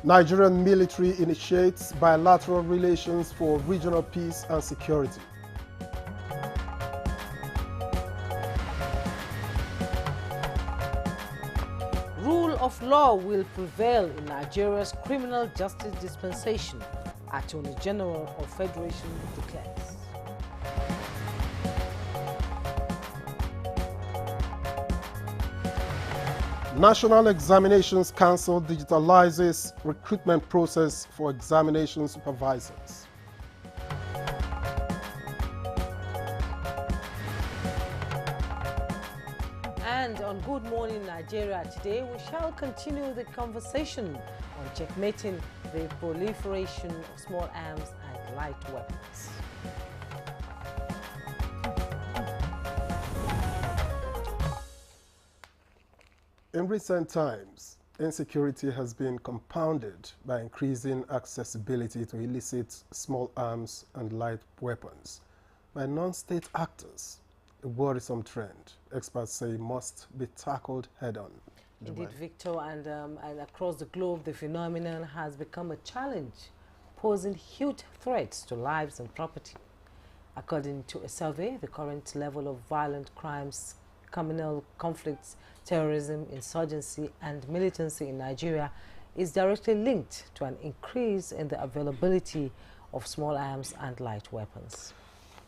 Nigerian military initiates bilateral relations for regional peace and security. Rule of law will prevail in Nigeria's criminal justice dispensation, Attorney General of Federation declares. National Examinations Council digitalizes recruitment process for examination supervisors. And on Good Morning Nigeria today, we shall continue the conversation on checkmating the proliferation of small arms and light weapons. In recent times, insecurity has been compounded by increasing accessibility to illicit small arms and light weapons by non-state actors. A worrisome trend, experts say, must be tackled head-on. Indeed, Victor, and across the globe, the phenomenon has become a challenge, posing huge threats to lives and property. According to a survey, the current level of violent crimes, communal conflicts, terrorism, insurgency, and militancy in Nigeria is directly linked to an increase in the availability of small arms and light weapons.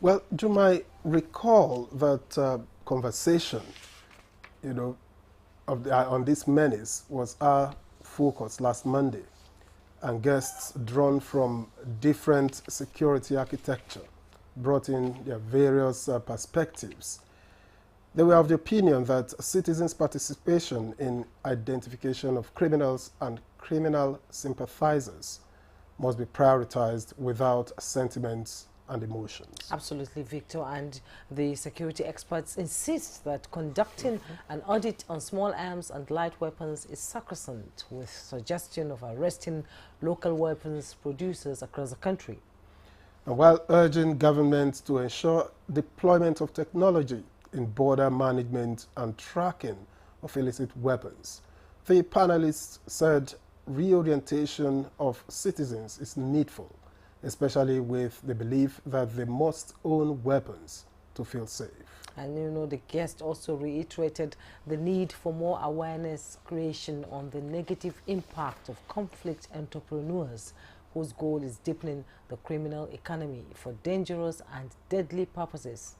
Well, you might recall that conversation, on this menace was our focus last Monday, and guests drawn from different security architecture brought in their various perspectives. They were of the opinion that citizens' participation in identification of criminals and criminal sympathizers must be prioritized without sentiments and emotions. Absolutely, Victor, and the security experts insist that conducting an audit on small arms and light weapons is sacrosanct, with suggestion of arresting local weapons producers across the country. And while urging government to ensure deployment of technology in border management and tracking of illicit weapons, the panelists said reorientation of citizens is needful, especially with the belief that they must own weapons to feel safe. And the guest also reiterated the need for more awareness creation on the negative impact of conflict entrepreneurs whose goal is deepening the criminal economy for dangerous and deadly purposes.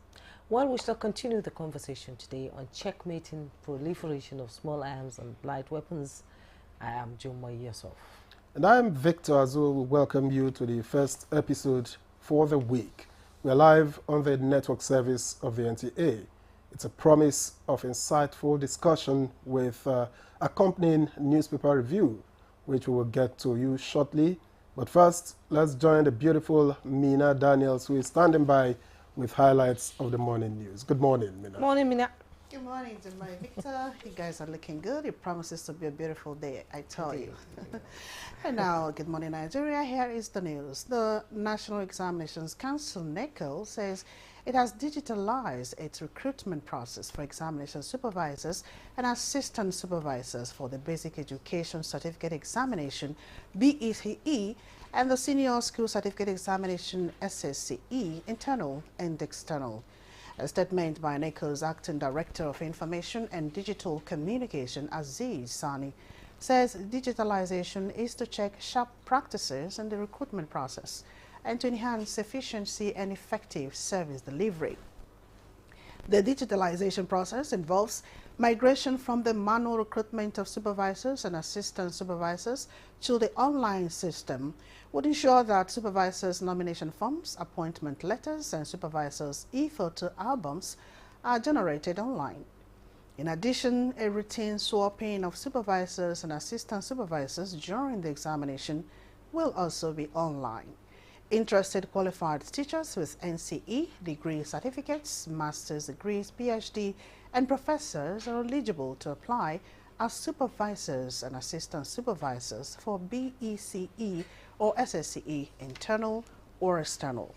Well, we shall continue the conversation today on checkmating proliferation of small arms and light weapons. I am Juma Yusuf. And I am Victor Azul. We welcome you to the first episode for the week. We're live on the network service of the NTA. It's a promise of insightful discussion with accompanying newspaper review, which we will get to you shortly. But first, let's join the beautiful Mina Daniels, who is standing by with highlights of the morning news. Good morning, Mina. Morning, Mina. Good morning, Juma Victor. You guys are looking good. It promises to be a beautiful day, I tell you. And now, good morning, Nigeria. Here is the news. The National Examinations Council, NECO, says it has digitalized its recruitment process for examination supervisors and assistant supervisors for the Basic Education Certificate Examination, BECE, and the Senior School Certificate Examination, SSCE, internal and external. A statement by NECO's Acting Director of Information and Digital Communication, Aziz Sani, says digitalization is to check sharp practices in the recruitment process and to enhance efficiency and effective service delivery. The digitalization process involves migration from the manual recruitment of supervisors and assistant supervisors to the online system, would ensure that supervisors' nomination forms, appointment letters, and supervisors' e-photo albums are generated online. In addition, a routine swapping of supervisors and assistant supervisors during the examination will also be online. Interested qualified teachers with NCE degree certificates, master's degrees, PhD, and professors are eligible to apply as supervisors and assistant supervisors for BECE or SSCE, internal or external.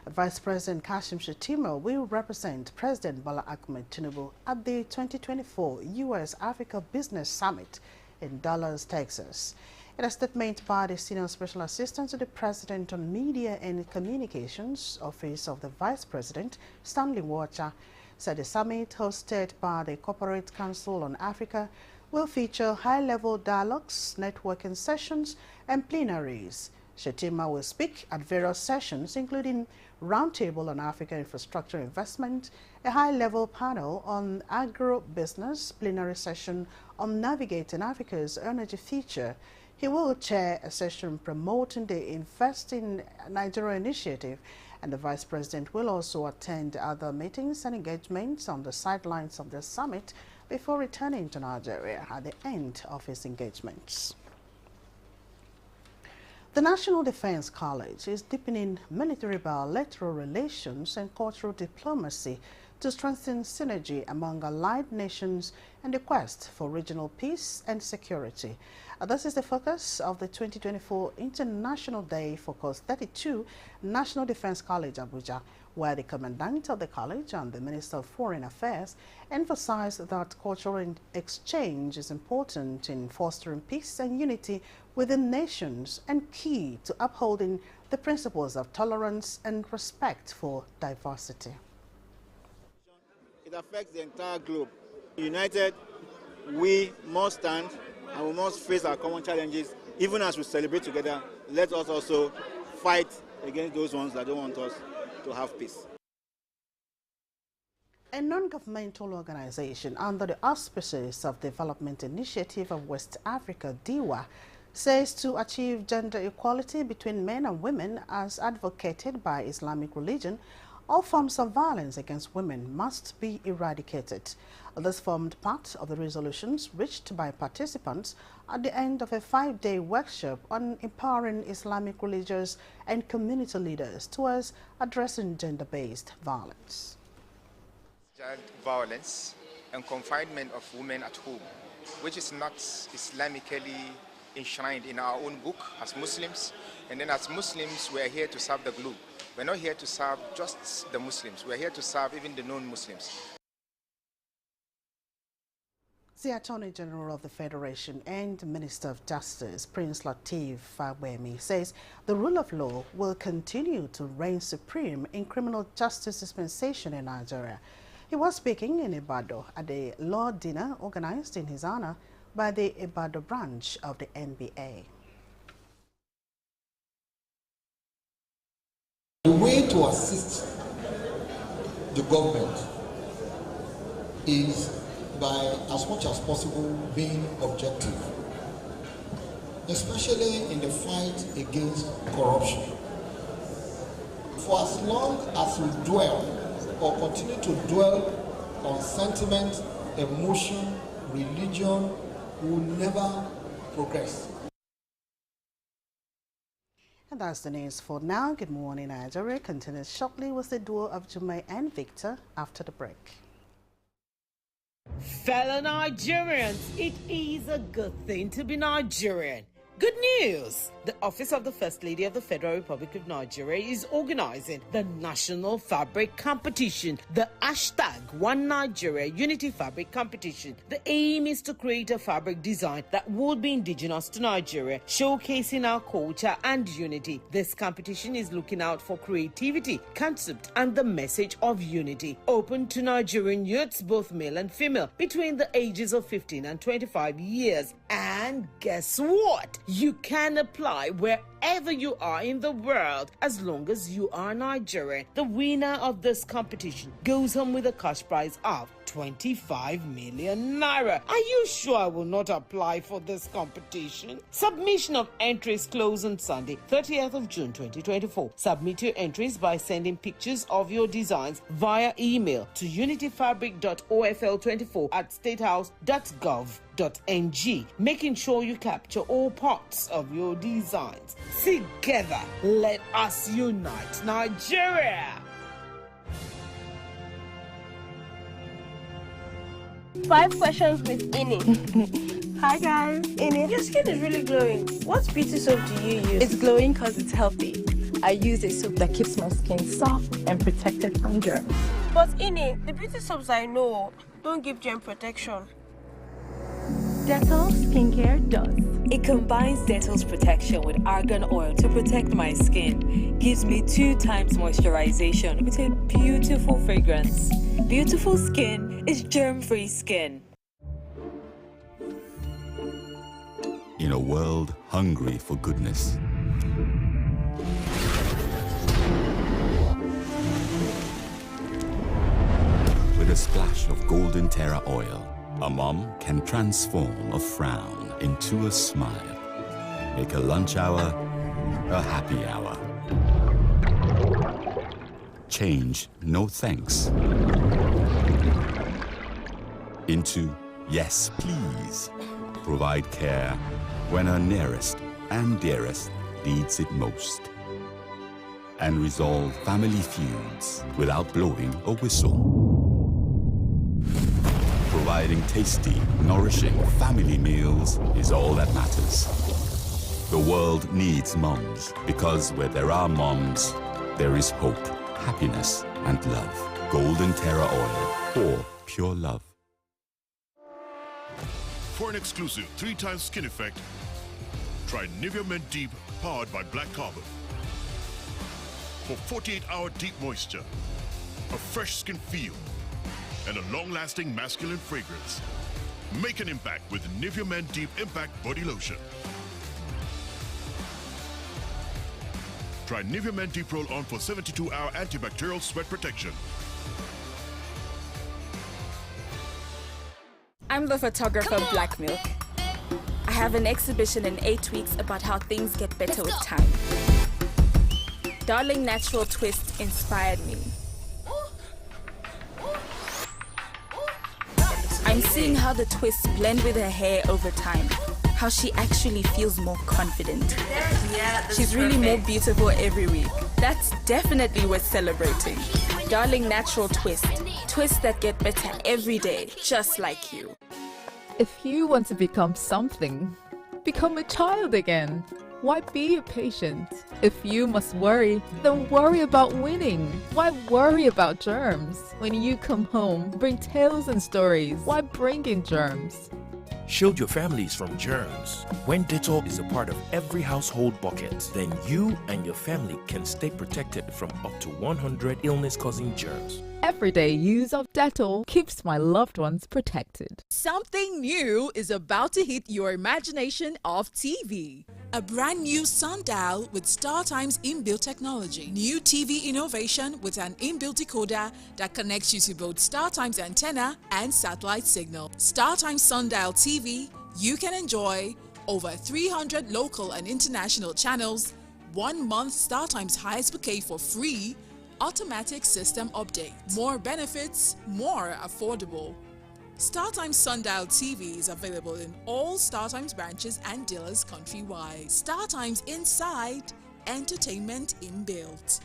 Vice President Kashim Shettima will represent President Bola Ahmed Tinubu at the 2024 U.S. Africa Business Summit in Dallas, Texas. In a statement by the Senior Special Assistant to the President on Media and Communications, Office of the Vice President, Stanley Watcher, said the summit hosted by the Corporate Council on Africa will feature high-level dialogues, networking sessions, and plenaries. Shetima will speak at various sessions, including Roundtable on African Infrastructure Investment, a high-level panel on agro-business, plenary session on navigating Africa's energy future. He will chair a session promoting the Invest in Nigeria initiative, and the Vice President will also attend other meetings and engagements on the sidelines of the summit before returning to Nigeria at the end of his engagements. The National Defense College is deepening military bilateral relations and cultural diplomacy to strengthen synergy among allied nations and the quest for regional peace and security. This is the focus of the 2024 International Day Focus 32 National Defense College Abuja, where the Commandant of the college and the Minister of Foreign Affairs emphasized that cultural exchange is important in fostering peace and unity within nations and key to upholding the principles of tolerance and respect for diversity. It affects the entire globe. United, we must stand and we must face our common challenges. Even as we celebrate together, let us also fight against those ones that don't want us to have peace. A non-governmental organization under the auspices of Development Initiative of West Africa, DIWA, says to achieve gender equality between men and women as advocated by Islamic religion, all forms of violence against women must be eradicated. This formed part of the resolutions reached by participants at the end of a 5-day workshop on empowering Islamic religious and community leaders towards addressing gender-based violence. Child violence and confinement of women at home, which is not Islamically enshrined in our own book as Muslims. And then as Muslims, we are here to serve the globe. We're not here to serve just the Muslims. We're here to serve even the non-Muslims. The Attorney General of the Federation and Minister of Justice, Prince Lateef Fagbemi, says the rule of law will continue to reign supreme in criminal justice dispensation in Nigeria. He was speaking in Ibadan at a law dinner organized in his honor by the Ibadan branch of the NBA. The way to assist the government is by, as much as possible, being objective, especially in the fight against corruption. For as long as we dwell or continue to dwell on sentiment, emotion, religion, we will never progress. And that's the news for now. Good morning, Nigeria. Continues shortly with the duo of Jumai and Victor after the break. Fellow Nigerians, it is a good thing to be Nigerian. Good news! The Office of the First Lady of the Federal Republic of Nigeria is organizing the National Fabric Competition, the hashtag One Nigeria Unity Fabric Competition. The aim is to create a fabric design that would be indigenous to Nigeria, showcasing our culture and unity. This competition is looking out for creativity, concept, and the message of unity. Open to Nigerian youths, both male and female, between the ages of 15 and 25 years. And guess what? You can apply wherever you are in the world as long as you are Nigerian. The winner of this competition goes home with a cash prize of 25 million naira. Are you sure I will not apply for this competition? Submission of entries close on Sunday, 30th of June 2024. Submit your entries by sending pictures of your designs via email to unityfabric.ofl24@statehouse.gov.ng, making sure you capture all parts of your designs. Together, let us unite Nigeria! 5 questions with Ini. Hi guys. Ini, your skin is really glowing. What beauty soap do you use? It's glowing because it's healthy. I use a soap that keeps my skin soft and protected from germs. But Ini, the beauty soaps I know don't give germ protection. Dettol skincare does. It combines Dettol's protection with argan oil to protect my skin. Gives me 2 times moisturization with a beautiful fragrance. Beautiful skin is germ-free skin. In a world hungry for goodness, with a splash of golden terra oil, a mom can transform a frown into a smile. Make a lunch hour a happy hour. Change no thanks into yes please. Provide care when our nearest and dearest needs it most. And resolve family feuds without blowing a whistle. Providing tasty, nourishing family meals is all that matters. The world needs moms, because where there are moms, there is hope, happiness, and love. Golden Terra Oil, for pure love. For an exclusive 3-time skin effect, try Nivea Men Deep powered by Black Carbon. For 48-hour deep moisture, a fresh skin feel, and a long-lasting masculine fragrance. Make an impact with Nivea Men Deep Impact Body Lotion. Try Nivea Men Deep Roll-On for 72-hour antibacterial sweat protection. I'm the photographer of Black Milk. I have an exhibition in 8 weeks about how things get better with time. Darling Natural Twist inspired me. I'm seeing how the twists blend with her hair over time, how she actually feels more confident. She's really more beautiful every week. That's definitely worth celebrating. Darling Natural Twist. Twists that get better every day, just like you. If you want to become something, become a child again. Why be patient? If you must worry, then worry about winning. Why worry about germs? When you come home, bring tales and stories. Why bring in germs? Shield your families from germs. When Dettol is a part of every household bucket, then you and your family can stay protected from up to 100 illness-causing germs. Everyday use of Dettol keeps my loved ones protected. Something new is about to hit your imagination of TV. A brand new sundial with StarTime's inbuilt technology. New TV innovation with an inbuilt decoder that connects you to both StarTime's antenna and satellite signal. StarTime Sundial TV, you can enjoy over 300 local and international channels, 1 month StarTime's highest bouquet for free, automatic system update. More benefits, more affordable. StarTimes Sundial TV is available in all StarTimes branches and dealers countrywide. StarTimes Inside, entertainment inbuilt.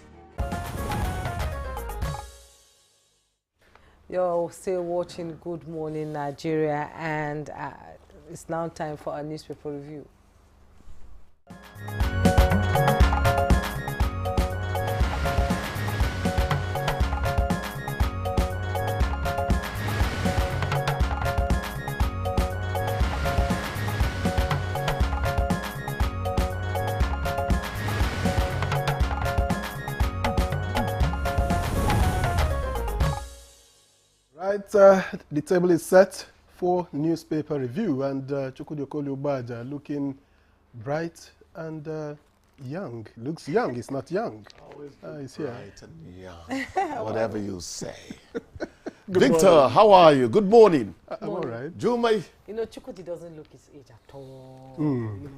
You're still watching Good Morning Nigeria, and it's now time for our newspaper review. Right, the table is set for newspaper review, and Chukwudi Obaja looking bright and young. Looks young, it's not young. Always he's here. bright and young, whatever you say. Good Victor, morning. how are you? Good morning. I'm all right. Jumai. You know, Chukwudi doesn't look his age at all. Mm. You know,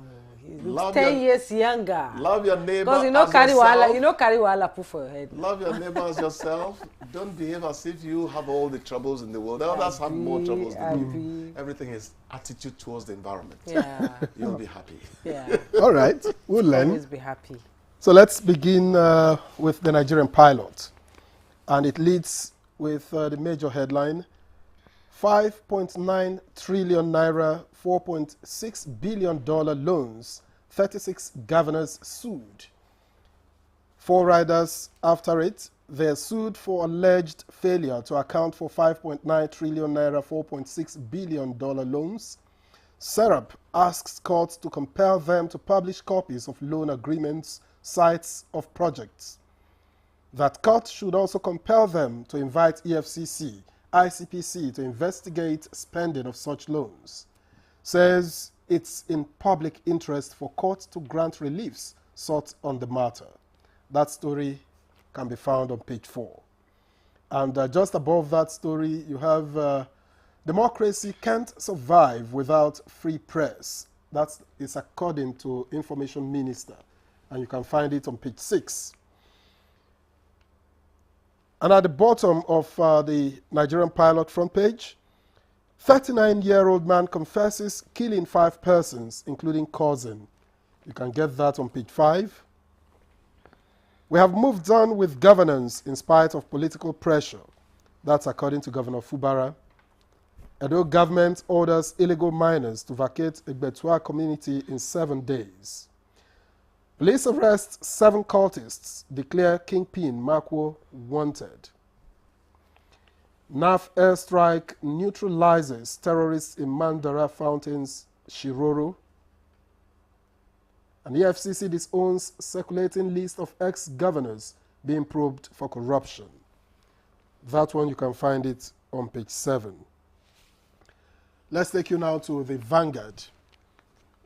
he looks 10 years younger. Love your neighbor Because you know, as carry yourself. wahala, you know, carry wahala put for your head. Love your neighbor as yourself. Don't behave as if you have all the troubles in the world. Others have more troubles than you. Everything is attitude towards the environment. Yeah. You'll be happy. Yeah. All right, we'll learn. Always be happy. So let's begin with the Nigerian pilot. And it leads with the major headline, 5.9 trillion naira, $4.6 billion loans, 36 governors sued. 4 riders after it, they're sued for alleged failure to account for 5.9 trillion naira, $4.6 billion loans SERAP asks courts to compel them to publish copies of loan agreements, sites of projects. That court should also compel them to invite EFCC, ICPC to investigate spending of such loans. Says it's in public interest for courts to grant reliefs sought on the matter. That story can be found on page 4. And just above that story, you have democracy can't survive without free press. That is according to Information Minister, and you can find it on page 6. And at the bottom of the Nigerian Pilot front page, 39-year-old man confesses killing 5 persons, including cousin. You can get that on page 5. We have moved on with governance in spite of political pressure. That's according to Governor Fubara. Edo government orders illegal miners to vacate Egbetua community in 7 days. Police arrest 7 cultists, declare Kingpin Makwo wanted. NAF airstrike neutralizes terrorists in Mandara Fountains, Shiroro. And the EFCC disowns circulating list of ex-governors being probed for corruption. That one you can find it on page 7. Let's take you now to the Vanguard,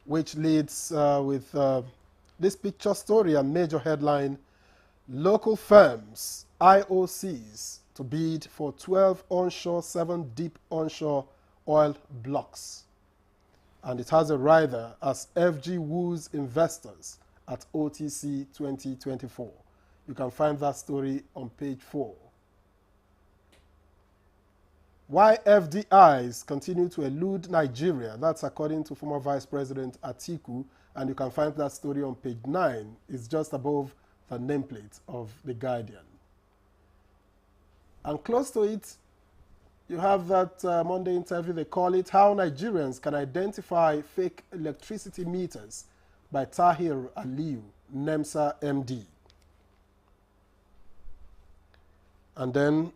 which leads with this picture story and major headline: local firms, IOCs, to bid for 12 onshore, 7 deep onshore oil blocks. And it has a rider as FG woos investors at OTC 2024. You can find that story on page 4. Why FDIs continue to elude Nigeria, that's according to former Vice President Atiku, and you can find that story on page 9. It's just above the nameplate of The Guardian. And close to it, you have that Monday interview, they call it How Nigerians Can Identify Fake Electricity Meters by Tahir Aliu, NEMSA MD. And then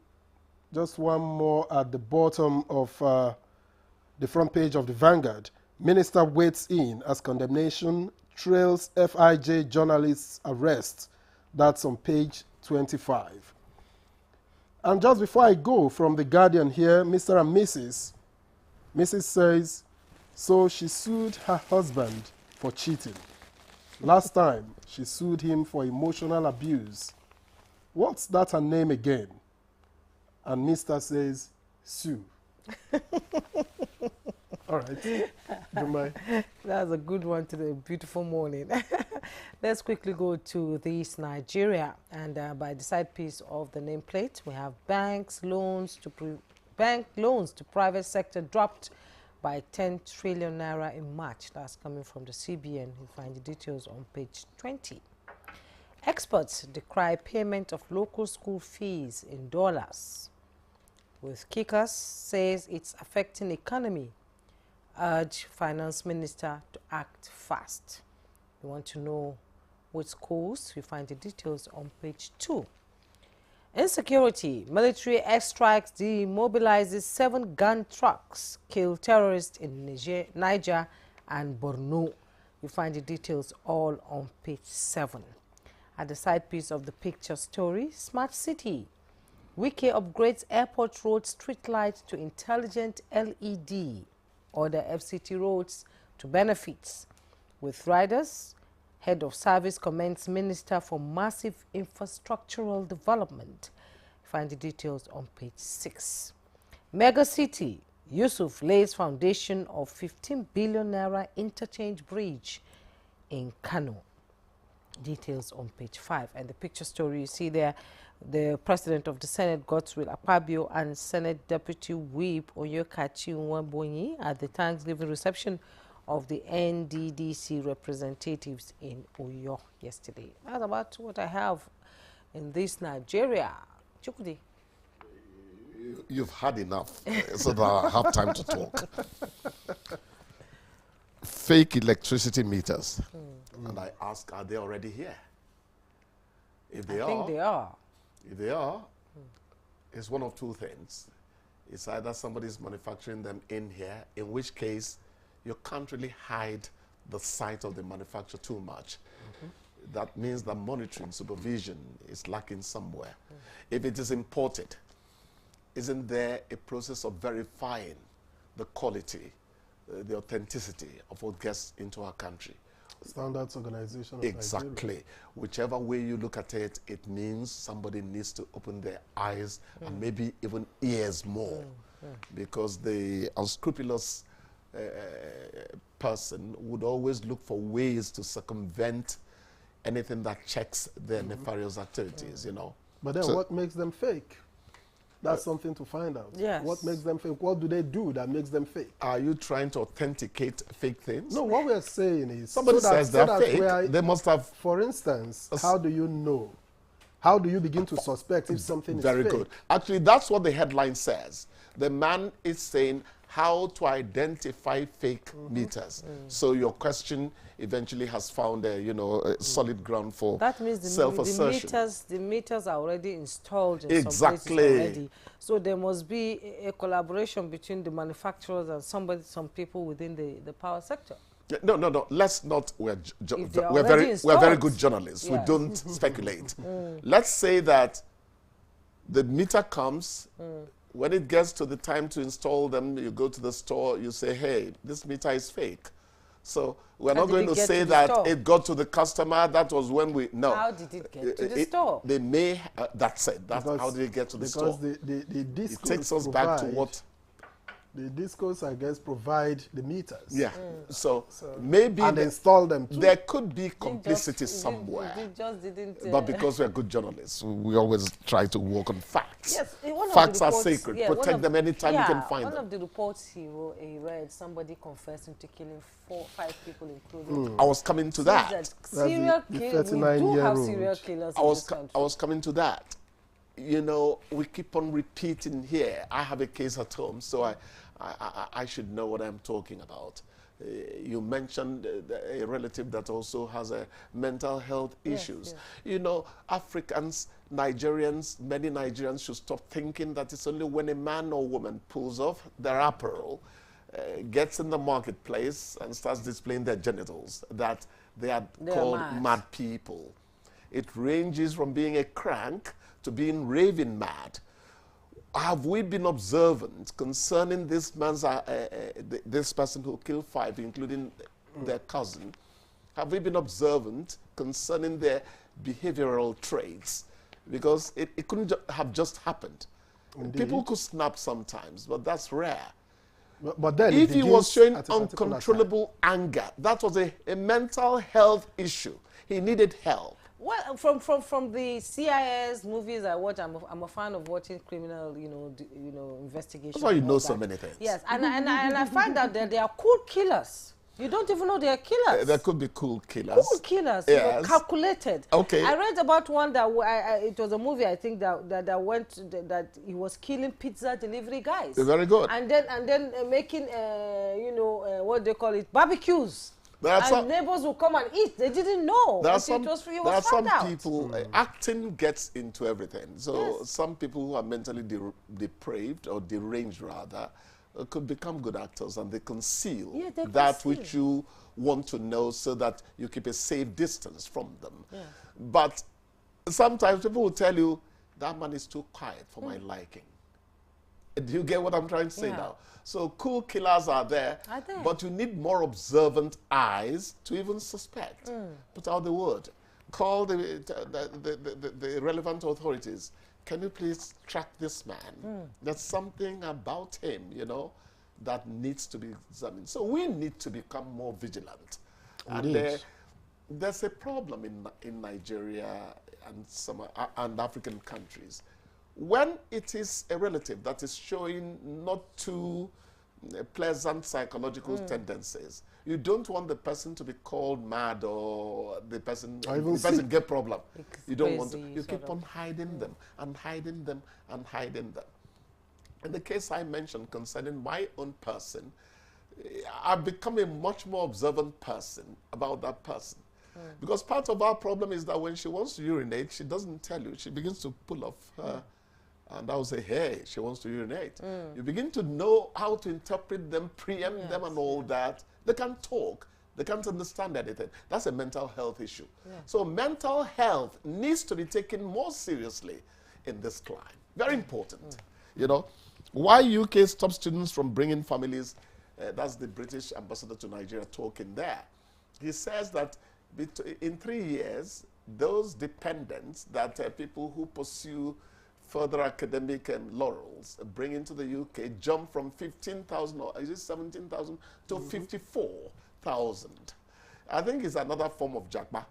just one more at the bottom of the front page of the Vanguard. Minister waits in as condemnation trails FIJ journalists' arrest. That's on page 25. And just before I go from The Guardian here, Mr. and Mrs. Mrs. says, so she sued her husband for cheating. Last time, she sued him for emotional abuse. What's that her name again? And Mr. says, Sue. All right. That's a good one to the beautiful morning. Let's quickly go to this Nigeria. And by the side piece of the nameplate, we have bank loans to private sector dropped by 10 trillion naira in March. That's coming from the CBN. You'll find the details on page 20. Experts decry payment of local school fees in dollars, with kickers says it's affecting economy. Urge Finance Minister to act fast. You want to know which schools? You find the details on page 2. Insecurity. Military airstrikes demobilizes 7 gun trucks, kill terrorists in Niger and Borno. You find the details all on page 7. At the side piece of the picture story, Smart City. Wike upgrades airport road streetlights to intelligent LED. Order FCT roads to benefits. With riders, head of service commends Minister for Massive Infrastructural Development. Find the details on page 6. Mega City. Yusuf lays foundation of 15 billion naira interchange bridge in Kano. Details on page 5. And the picture story you see there, the President of the Senate, Godswill Akpabio, and Senate Deputy Whip Oyekachi Nwabonyi at the Thanksgiving reception of the NDDC representatives in Uyo yesterday. That's about what I have in this Nigeria. Chukudi. You've had enough, so that I have time to talk. Fake electricity meters. And I ask, are they already here? If they I think they are. If they are, it's one of two things. It's either somebody's manufacturing them in here, in which case you can't really hide the site of the manufacture too much. That means that monitoring, supervision is lacking somewhere. If it is imported, isn't there a process of verifying the quality, the authenticity of what gets into our country? Standards Organization of Exactly. Nigeria. Whichever way you look at it, it means somebody needs to open their eyes and maybe even ears more. Because the unscrupulous person would always look for ways to circumvent anything that checks their nefarious activities, you know. But then what makes them fake? That's something to find out. Yes. What makes them fake? What do they do that makes them fake? Are you trying to authenticate fake things? No, what we're saying is... Somebody says they're fake, they must have... For instance, how do you know? How do you begin to suspect if something is fake? Very good. Actually, that's what the headline says. The man is saying how to identify fake meters. So your question eventually has found a, you know, a solid ground for that means self-assertion. The meters are already installed in some Exactly. places already. So there must be a collaboration between the manufacturers and some people within the power sector. No. Let's not. We're installed. very good journalists. Yes. We don't speculate. Let's say that the meter comes. When it gets to the time to install them, you go to the store. You say, "Hey, this meter is fake." So we're not going to say that it got to the customer. That was when we no. How did it get to the store? They may. That's it. That's how did it get to the store? Because the discos it takes us back to what. The discos, I guess, provide the meters. Yeah. So maybe and install them too. There could be complicity somewhere. It just didn't. But because we're good journalists, we always try to work on facts. Yes, facts are sacred. Yeah, protect them anytime you can find them. One of the reports he read, somebody confessing to killing 4-5 people, including. I was coming to that. Serial killers. We do have serial killers in this country. I was coming to that. You know, we keep on repeating here. I have a case at home, so I should know what I'm talking about. You mentioned a relative that also has a mental health issues. Yes. You know, Africans, Nigerians, many Nigerians should stop thinking that it's only when a man or woman pulls off their apparel, gets in the marketplace and starts displaying their genitals that they are called mad people. It ranges from being a crank to being raving mad. Have we been observant concerning this man's, this person who killed 5, including their cousin? Have we been observant concerning their behavioral traits? Because it couldn't have just happened. Indeed. People could snap sometimes, but that's rare. But then if he was showing uncontrollable anger, that was a mental health issue. He needed help. Well, from the CIS movies I watch, I'm a fan of watching criminal, investigations. That's why you know so many things. Yes, and I find out that they are cool killers. You don't even know they are killers. There could be cool killers. Cool killers, yes. Calculated. Okay. I read about one that it was a movie I think that went that he was killing pizza delivery guys. Very good. And then making what they call it, barbecues. And neighbors will come and eat. They didn't know. There are some people, acting gets into everything. So yes. Some people who are mentally depraved or deranged rather, could become good actors, and they conceal that which you want to know so that you keep a safe distance from them. Yeah. But sometimes people will tell you, that man is too quiet for my liking. Do you get what I'm trying to say now? So cool killers are there, but you need more observant eyes to even suspect. Put out the word. Call the relevant authorities. Can you please track this man? There's something about him, that needs to be examined. So we need to become more vigilant. And there's a problem in Nigeria and African countries. When it is a relative that is showing not too pleasant psychological tendencies, you don't want the person to be called mad or the person get problem. You don't want to. You keep on hiding them and hiding them and hiding them. In the case I mentioned concerning my own person, I've become a much more observant person about that person. Because part of our problem is that when she wants to urinate, she doesn't tell you. She begins to pull off her. And I will say, hey, she wants to urinate. You begin to know how to interpret them, preempt them and all that They can't talk. They can't understand anything. That's a mental health issue. Yeah. So mental health needs to be taken more seriously in this climb. Very important. You know, why UK stops students from bringing families, that's the British ambassador to Nigeria talking there. He says that in 3 years, those dependents, that people who pursue further academic laurels bring into the UK, jump from 15,000, or is it 17,000 to 54,000. I think it's another form of Japa.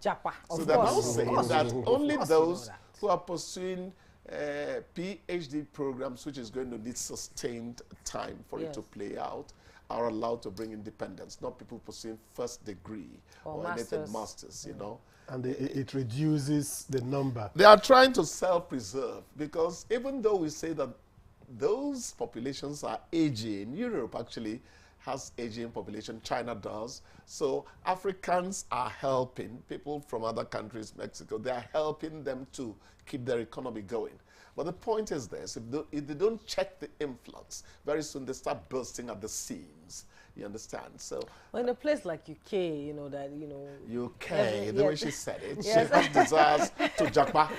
So they're now saying that only those who are pursuing PhD programs, which is going to need sustained time for it to play out, are allowed to bring independence, not people pursuing first degree or anything masters, you know. And it reduces the number. They are trying to self-preserve, because even though we say that those populations are aging, Europe actually has aging population, China does. So Africans are helping, people from other countries, Mexico, they are helping them to keep their economy going. But the point is this, if they don't check the influx, very soon they start bursting at the seams. You understand? So, well, in a place like UK, you know, that, you know... UK, the way she said it, she has desires to Japa.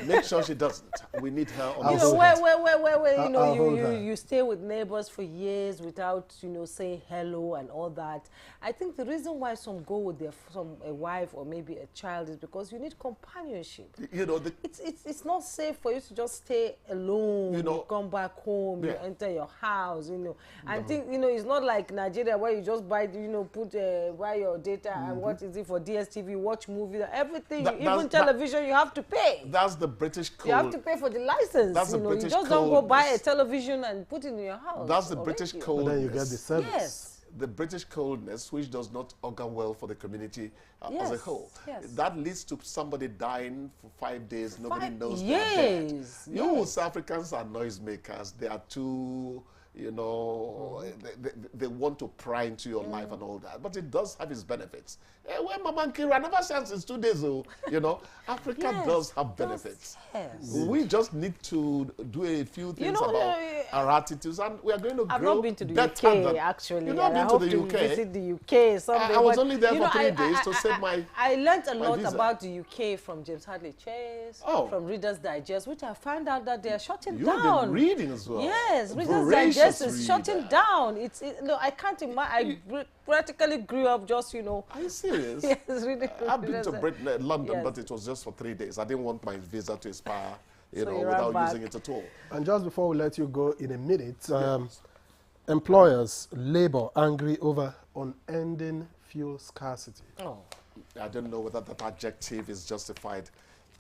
Make sure she doesn't. We need her on you the know, where you know, you stay with neighbors for years without, you know, saying hello and all that. I think the reason why some go with a wife or maybe a child is because you need companionship. You know, it's not safe for you to just stay alone. You know, you come back home, you enter your house, you know. And think, you know, it's not like Nigeria where you just buy, you know, buy your data and what is it for DSTV, watch movies, everything, even television, you have to pay. That's the British code. You have to pay for the license. That's you the know, British you just code. don't go buy a television and put it in your house. That's the British code. Then you get the service. Yes. The British coldness, which does not augur well for the community as a whole. Yes. That leads to somebody dying for 5 days. Nobody knows they're dead. You South Africans are noisemakers. They are too, you know, they want to pry into your life and all that. But it does have its benefits. When Mama Kira never said since 2 days ago, you know, Africa does have benefits. We just need to do a few things about our attitudes, and we are going to grow. I've not been to the better UK, actually. You've not been to the UK? Visit the UK someday. I was only there for 3 days to save my I learned a lot visa. about the UK from James Hadley Chase, from Reader's Digest, which I found out that they are shutting down. You've been reading as well. Yes, Reader's Digest is shutting down. No, I can't imagine. I practically grew up just, you know. Are you serious? Yes, really. I've been to Britain, London, but it was just for 3 days. I didn't want my visa to expire, you know, without using it at all. And just before we let you go in a minute, employers, labor angry over unending fuel scarcity. I don't know whether that adjective is justified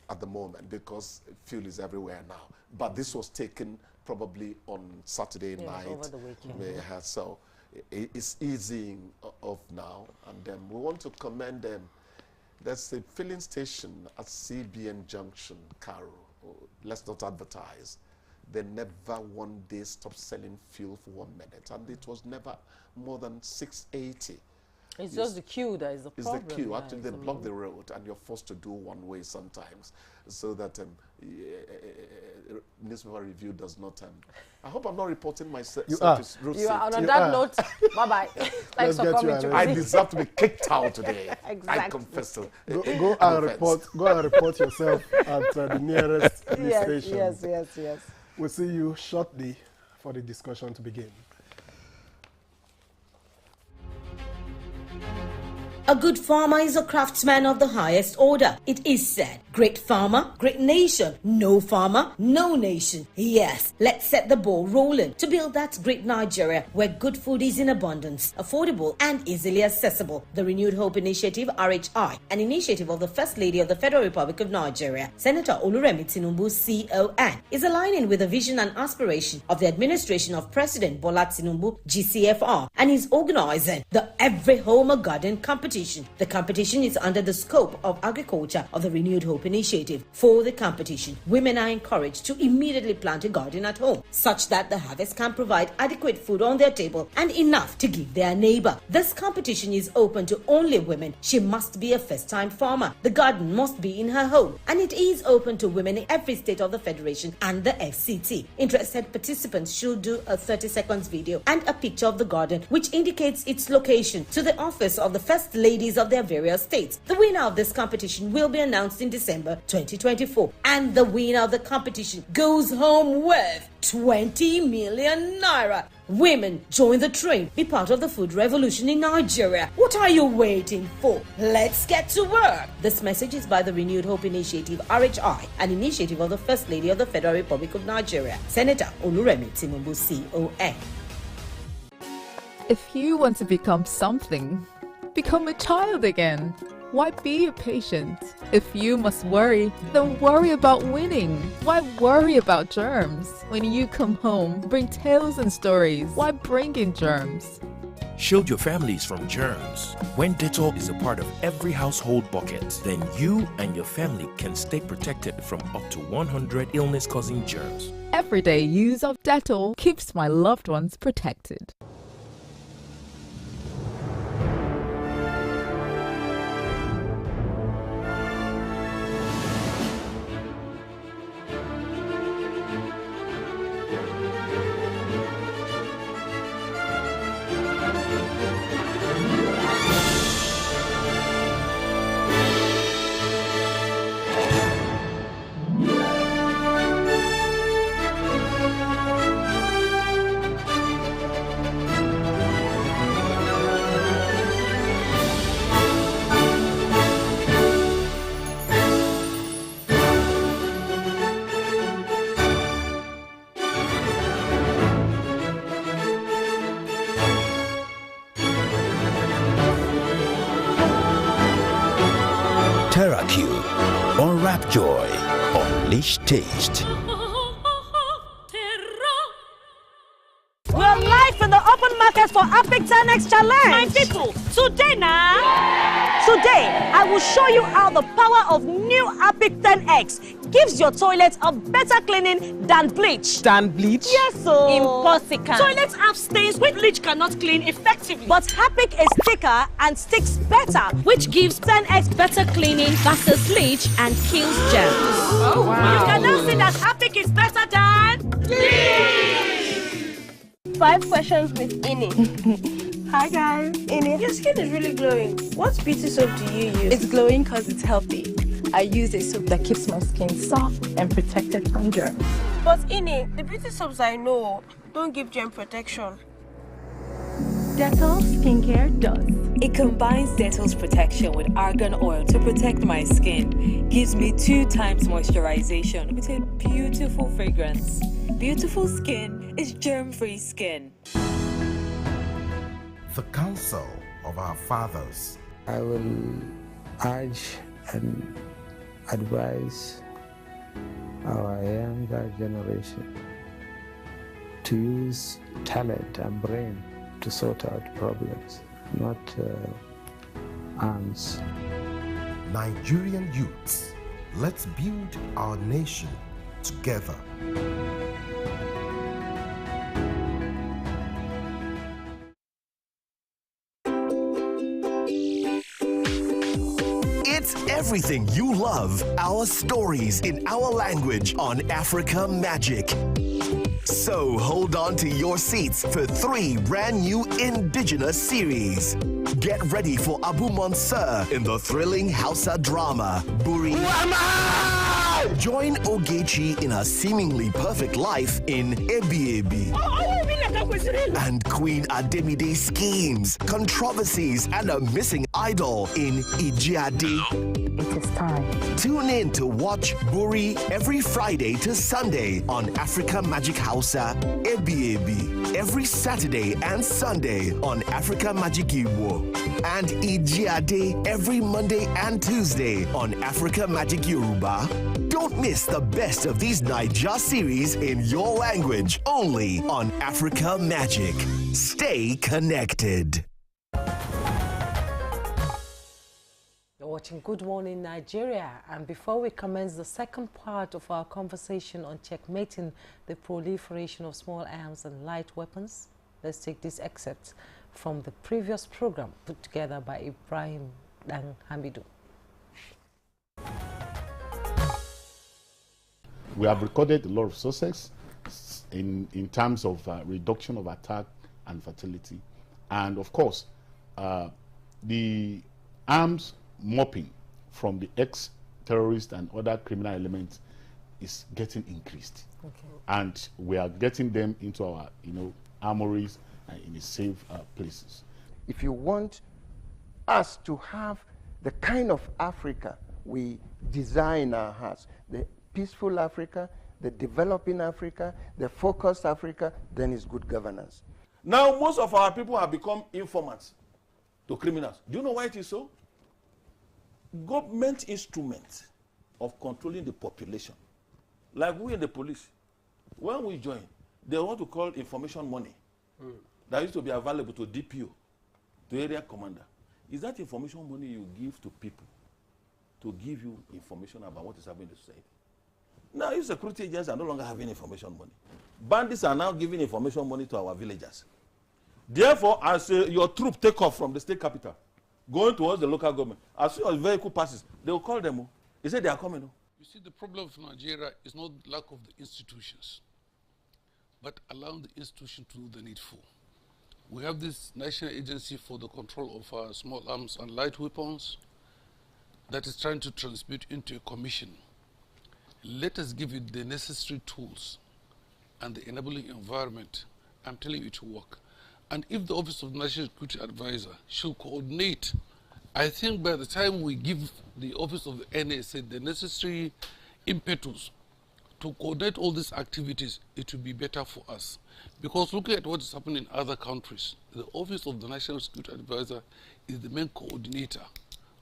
at the moment, because fuel is everywhere now. But this was taken probably on Saturday night. Over the weekend. So it's easing off now, and we want to commend them. There's a filling station at CBN Junction, Cairo. Let's not advertise. They never one day stopped selling fuel for 1 minute, and it was never more than 680. It's just the queue that is the problem. It's the queue. Actually, they block the road, and you're forced to do one way sometimes, so that newspaper review does not. I hope I'm not reporting myself. You are. On that note, bye-bye. Thanks for coming to I deserve to be kicked out today. Exactly. I confess to go and report yourself at the nearest police station. Yes. We'll see you shortly for the discussion to begin. A good farmer is a craftsman of the highest order. It is said, great farmer, great nation. No farmer, no nation. Yes, let's set the ball rolling to build that great Nigeria where good food is in abundance, affordable and easily accessible. The Renewed Hope Initiative, RHI, an initiative of the First Lady of the Federal Republic of Nigeria, Senator Oluremi Tinubu, CON, is aligning with the vision and aspiration of the administration of President Bola Tinubu, GCFR, and is organizing the Every Home a Garden competition competition. The competition is under the scope of agriculture of the Renewed Hope Initiative. For the competition, women are encouraged to immediately plant a garden at home, such that the harvest can provide adequate food on their table and enough to give their neighbor. This competition is open to only women. She must be a first-time farmer. The garden must be in her home, and it is open to women in every state of the Federation and the FCT. Interested participants should do a 30-second video and a picture of the garden which indicates its location to the office of the first ladies of their various states. The winner of this competition will be announced in December 2024, and the winner of the competition goes home with 20 million naira. Women, join the train. Be part of the food revolution in Nigeria. What are you waiting for? Let's get to work. This message is by the Renewed Hope Initiative, RHI, an initiative of the First Lady of the Federal Republic of Nigeria, Senator Oluremi Tinubu, CON. If you want to become something, become a child again. Why be a patient? If you must worry, then worry about winning. Why worry about germs? When you come home, bring tales and stories. Why bring in germs? Shield your families from germs. When Dettol is a part of every household bucket, then you and your family can stay protected from up to 100 illness-causing germs. Everyday use of Dettol keeps my loved ones protected. TerraQ, unwrap joy, unleash taste. We're live in the open market for Epic 10X Challenge. My people, today I will show you how the power of new Epic 10X gives your toilet a better cleaning than bleach. Than bleach? Yes, so Impossible. Toilets have stains which bleach cannot clean effectively. But Epic is thicker and sticks better, which gives 10X better cleaning versus bleach and kills germs. Oh, wow. You can now see that Epic is better than bleach. 5 questions with Ini. Hi guys, Ini. Your skin is really glowing. What beauty soap do you use? It's glowing because it's healthy. I use a soap that keeps my skin soft and protected from germs. But Ini, the beauty soaps I know don't give germ protection. Dettol skincare does. It combines Dettol's protection with argan oil to protect my skin. Gives me 2 times moisturization with a beautiful fragrance. Beautiful skin is germ-free skin. The counsel of our fathers. I will urge and advise our younger generation to use talent and brain to sort out problems, not arms. Nigerian youths, let's build our nation together. It's everything you love, our stories in our language on Africa Magic. So hold on to your seats for 3 brand new indigenous series. Get ready for Abu Mansur in the thrilling Hausa drama, Buri. Join Ogechi in a seemingly perfect life in Ebi Ebi. And Queen Ademide's schemes, controversies, and a missing idol in Ijiade. It is time. Tune in to watch Buri every Friday to Sunday on Africa Magic Hausa, Ebi Ebi. Every Saturday and Sunday on Africa Magic Igbo. And Ijiade every Monday and Tuesday on Africa Magic Yoruba. Don't miss the best of these Naija series in your language, only on Africa Magic. Stay connected. watching Good Morning Nigeria, and before we commence the second part of our conversation on checkmating the proliferation of small arms and light weapons, let's take this excerpt from the previous program put together by Ibrahim Dan Hamidou. We have recorded a lot of success in terms of reduction of attack and fatality, and of course the arms mopping from the ex-terrorists and other criminal elements is getting increased. Okay. And we are getting them into our armories and in safe places. If you want us to have the kind of Africa we desire in our hearts, the peaceful Africa, the developing Africa, the focused Africa, then it's good governance. Now, most of our people have become informants to criminals. Do you know why it is so? Government instruments of controlling the population, like we in the police, when we join, they want to call information money that used to be available to DPO, to area commander. Is that information money you give to people to give you information about what is happening in the society? Now, if security agents are no longer having information money, bandits are now giving information money to our villagers. Therefore, as your troop take off from the state capital, going towards the local government, as soon as vehicle passes, they will call them. They say they are coming. You see, the problem of Nigeria is not lack of the institutions, but allowing the institution to do the needful. We have this National Agency for the Control of Small Arms and Light Weapons that is trying to transmit into a commission. Let us give it the necessary tools and the enabling environment. I'm telling you it will work. And if the Office of National Security Advisor should coordinate, I think by the time we give the Office of the NSA the necessary impetus to coordinate all these activities, it will be better for us. Because looking at what is happening in other countries, the Office of the National Security Advisor is the main coordinator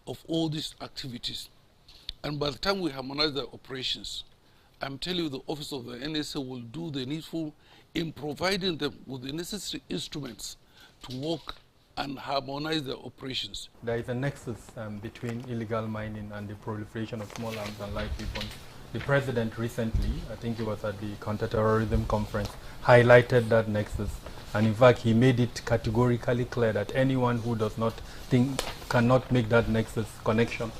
of all these activities. And by the time we harmonize the operations, I'm telling you the Office of the NSA will do the needful in providing them with the necessary instruments to work and harmonize their operations. There is a nexus between illegal mining and the proliferation of small arms and light weapons. The president recently, I think it was at the counterterrorism conference, highlighted that nexus. And in fact, he made it categorically clear that anyone who does not cannot make that nexus connection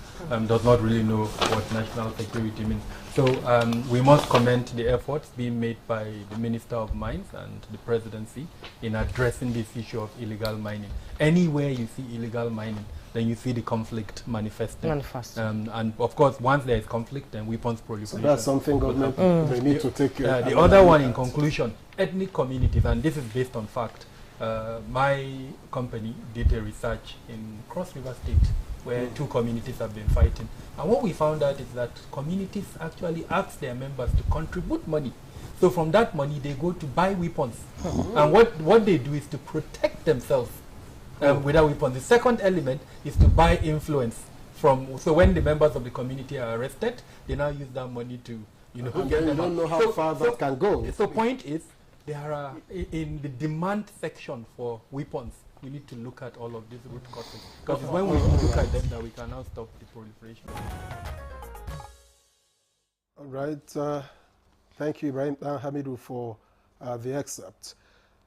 does not really know what national security means. So we must commend the efforts being made by the Minister of Mines and the presidency in addressing this issue of illegal mining. Anywhere you see illegal mining, then you see the conflict manifesting. And of course, once there is conflict, then weapons proliferation. So that's something government they need to take care of. The other one, in conclusion, ethnic communities, and this is based on fact. My company did a research in Cross River State, where two communities have been fighting. And what we found out is that communities actually ask their members to contribute money. So from that money, they go to buy weapons. And what they do is to protect themselves with that weapon. The second element is to buy influence from, so when the members of the community are arrested, they now use that money to, get them. Don't know how far that can go. So point is, there are, in the demand section for weapons, we need to look at all of these root causes. Because it's when we look at them that we can now stop the proliferation. All right. Thank you, Ibrahim Hamidou, for the excerpt.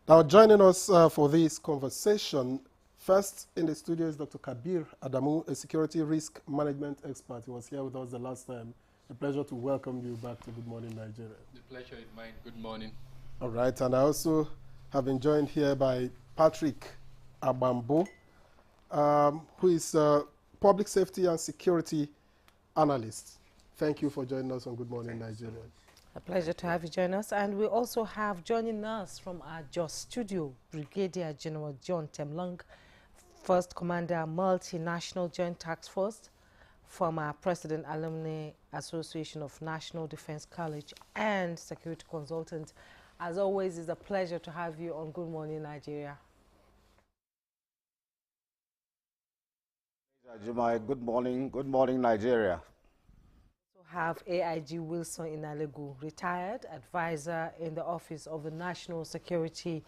Now, joining us for this conversation, first in the studio is Dr. Kabir Adamu, a security risk management expert. He was here with us the last time. A pleasure to welcome you back to Good Morning Nigeria. The pleasure is mine. Good morning. All right. And I also have been joined here by Patrick Abambo, who is a public safety and security analyst. Thank you for joining us on Good Morning Nigeria. A pleasure to have you join us. And we also have joining us from our Jos studio, Brigadier General John Temlong, First Commander, Multinational Joint Task Force, former President Alumni Association of National Defense College, and security consultant. As always, it's a pleasure to have you on Good Morning Nigeria. Jumai, good morning Nigeria. We have AIG Wilson Inalegu, retired advisor in the Office of the National Security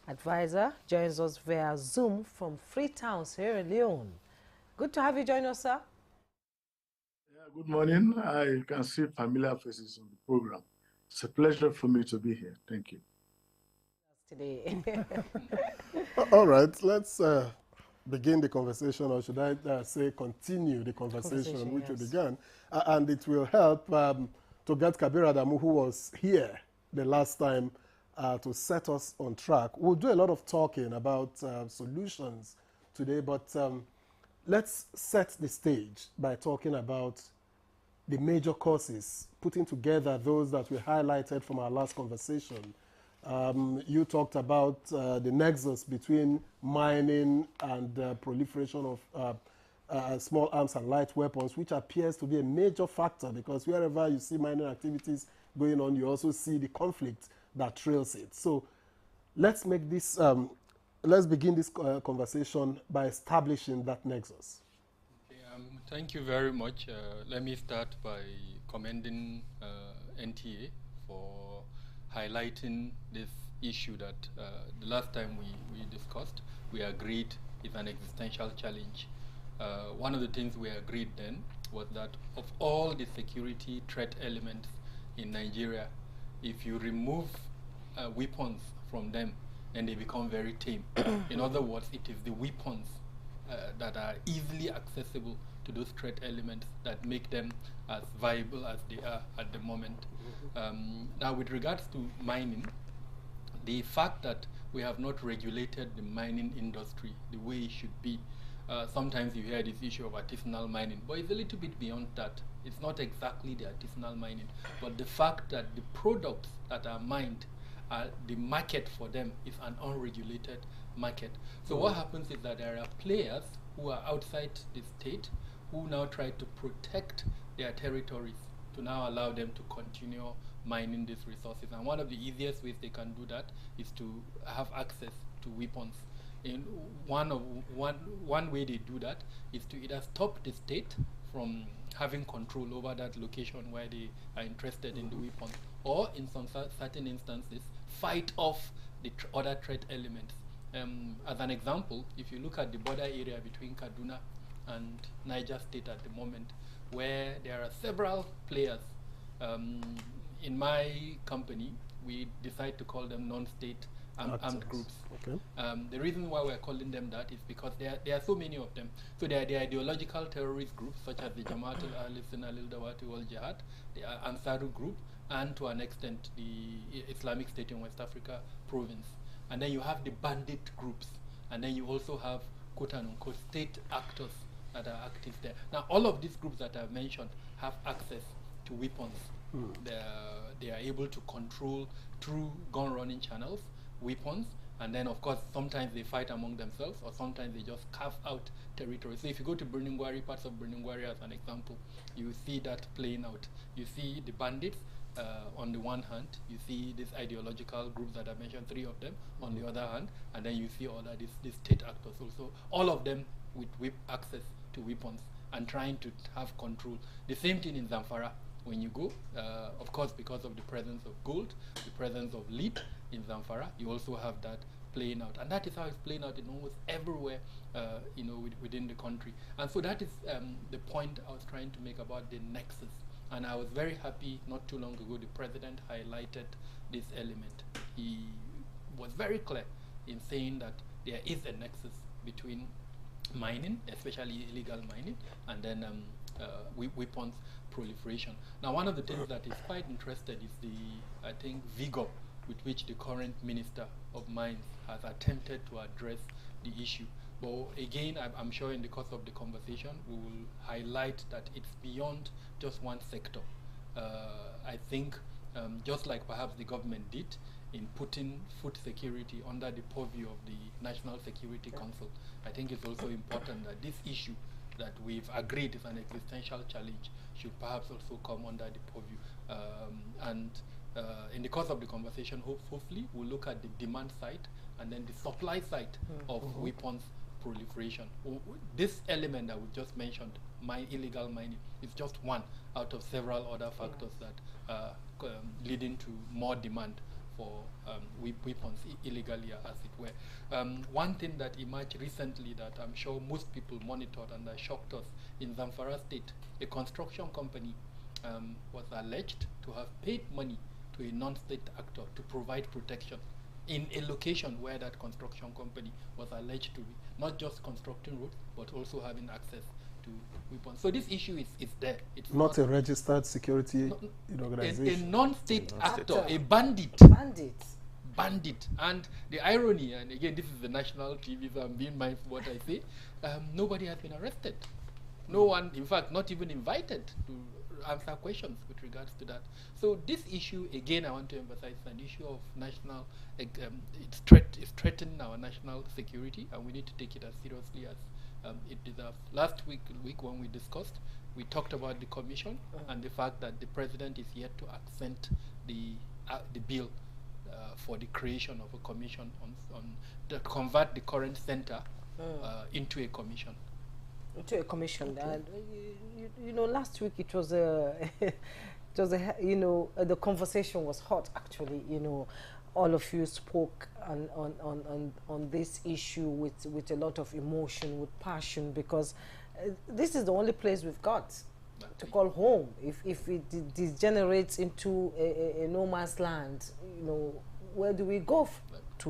Advisor, joins us via Zoom from Freetown, Sierra Leone. Good to have you join us, sir. Good morning. I can see familiar faces on the program. It's a pleasure for me to be here. Thank you. Today. All right, let's begin the conversation, or should I say continue the conversation which we began. And it will help to get Kabir Adamu, who was here the last time, to set us on track. We'll do a lot of talking about solutions today, but let's set the stage by talking about the major causes, putting together those that we highlighted from our last conversation. You talked about the nexus between mining and proliferation of small arms and light weapons, which appears to be a major factor, because wherever you see mining activities going on, you also see the conflict that trails it. So let's make this, let's begin this conversation by establishing that nexus. Okay, thank you very much. Let me start by commending NTA for highlighting this issue that the last time we discussed, we agreed is an existential challenge. One of the things we agreed then was that of all the security threat elements in Nigeria, if you remove weapons from them, then they become very tame. In other words, it is the weapons that are easily accessible to those threat elements that make them as viable as they are at the moment. Now, with regards to mining, the fact that we have not regulated the mining industry the way it should be, sometimes you hear this issue of artisanal mining, but it's a little bit beyond that. It's not exactly the artisanal mining, but the fact that the products that are mined, the market for them is an unregulated market. So what happens is that there are players who are outside the state who now try to protect their territories to now allow them to continue mining these resources. And one of the easiest ways they can do that is to have access to weapons. And one way they do that is to either stop the state from having control over that location where they are interested in the weapons, or in some certain instances, fight off the other threat elements. As an example, if you look at the border area between Kaduna and Niger State at the moment, where there are several players, in my company, we decide to call them non-state armed groups. Okay. The reason why we're calling them that is because there are so many of them. So there are the ideological terrorist groups, such as the Jamaat al-Ahli al-Dawati wal-Jihad, the Ansaru group, and to an extent the Islamic State in West Africa province. And then you have the bandit groups, and then you also have quote-unquote state actors that are active there. Now, all of these groups that I've mentioned have access to weapons. They are able to control through gun-running channels weapons, and then of course sometimes they fight among themselves, or sometimes they just carve out territory. So if you go to Birningwari, parts of Birningwari as an example, you see that playing out. You see the bandits on the one hand, you see these ideological groups that I mentioned, 3 of them on the other hand, and then you see all that these state actors also, all of them with access to weapons and trying to have control. The same thing in Zamfara. When you go, of course, because of the presence of gold, the presence of lead in Zamfara, you also have that playing out, and that is how it's playing out in almost everywhere, within the country. And so that is the point I was trying to make about the nexus. And I was very happy not too long ago the president highlighted this element. He was very clear in saying that there is a nexus between mining, especially illegal mining, and then weapons proliferation. Now, one of the things that is quite interesting is the, I think, vigor with which the current Minister of Mines has attempted to address the issue. But again, I'm sure in the course of the conversation, we will highlight that it's beyond just one sector. I think just like perhaps the government did in putting food security under the purview of the National Security Council, I think it's also important that this issue that we've agreed is an existential challenge should perhaps also come under the purview. In the course of the conversation, hopefully, we'll look at the demand side and then the supply side of weapons proliferation. This element that we just mentioned, illegal mining, is just one out of several other factors that are leading to more demand for weapons illegally, as it were. One thing that emerged recently that I'm sure most people monitored and that shocked us, in Zamfara State, a construction company was alleged to have paid money to a non-state actor to provide protection in a location where that construction company was alleged to be not just constructing roads, but also having access to weapons. So this issue is there. It's not a registered security organization. A non-state actor, a bandit. Bandit. And the irony, and again, this is the national TV, so I'm being mindful what I say, nobody has been arrested. No one, in fact, not even invited to answer questions with regards to that. So this issue, again, I want to emphasize, is an issue of national, it's threatening our national security, and we need to take it as seriously as it deserves. Last week when we discussed, we talked about the commission and the fact that the president is yet to accent the bill for the creation of a commission to convert the current center into a commission. To a commission. Okay. You know, last week it was a, the conversation was hot. Actually, all of you spoke on this issue with a lot of emotion, with passion, because this is the only place we've got to call home. If it degenerates into a no man's land, where do we go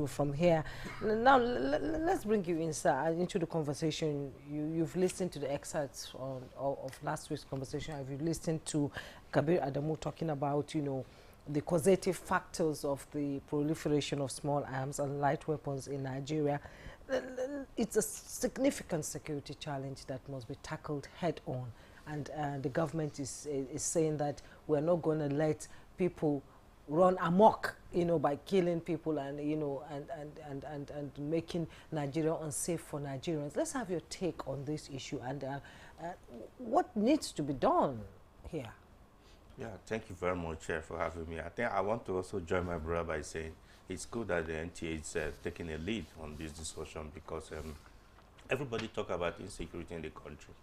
from here? Now let's bring you inside into the conversation. You've listened to the excerpts of last week's conversation. Have you listened to Kabir Adamu talking about the causative factors of the proliferation of small arms and light weapons in Nigeria? It's a significant security challenge that must be tackled head on, and the government is saying that we're not going to let people run amok, by killing people and and making Nigeria unsafe for Nigerians. Let's have your take on this issue and what needs to be done here. Yeah, thank you very much, Chair, for having me. I think I want to also join my brother by saying it's good that the NTA is taking a lead on this discussion, because everybody talk about insecurity in the country.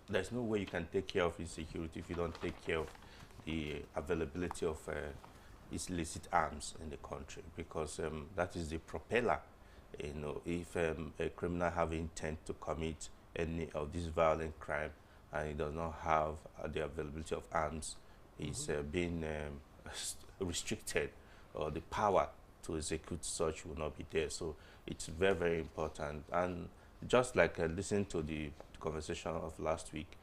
There's no way you can take care of insecurity if you don't take care of the availability of illicit arms in the country, because that is the propeller. If a criminal have intent to commit any of this violent crime and he does not have the availability of arms, is being restricted, or the power to execute such will not be there. So it's very, very important. And just like listening to the conversation of last week,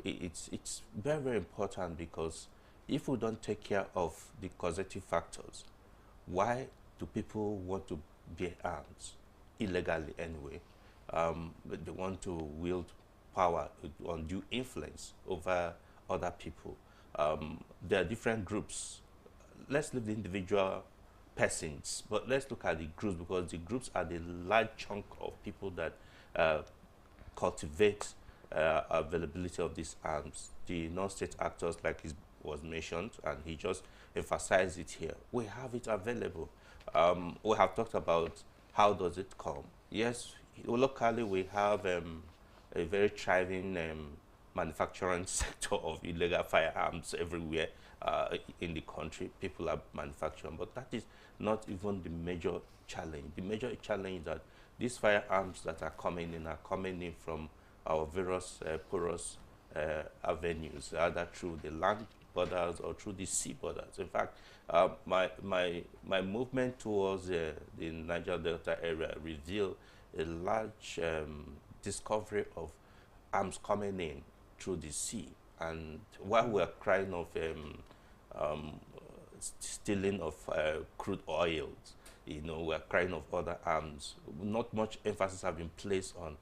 it's very, very important, because if we don't take care of the causative factors, why do people want to bear arms illegally anyway? They want to wield power, undue influence over other people. There are different groups. Let's leave the individual persons, but let's look at the groups, because the groups are the large chunk of people that cultivate availability of these arms. The non-state actors, like was mentioned, and he just emphasized it here. We have it available. We have talked about how does it come. Yes, locally we have a very thriving manufacturing sector of illegal firearms everywhere in the country. People are manufacturing, but that is not even the major challenge. The major challenge is that these firearms that are coming in from our various porous avenues, either through the land borders or through the sea borders. In fact, my movement towards the Niger Delta area revealed a large discovery of arms coming in through the sea. And while we're crying of stealing of crude oils, we're crying of other arms, not much emphasis has been placed on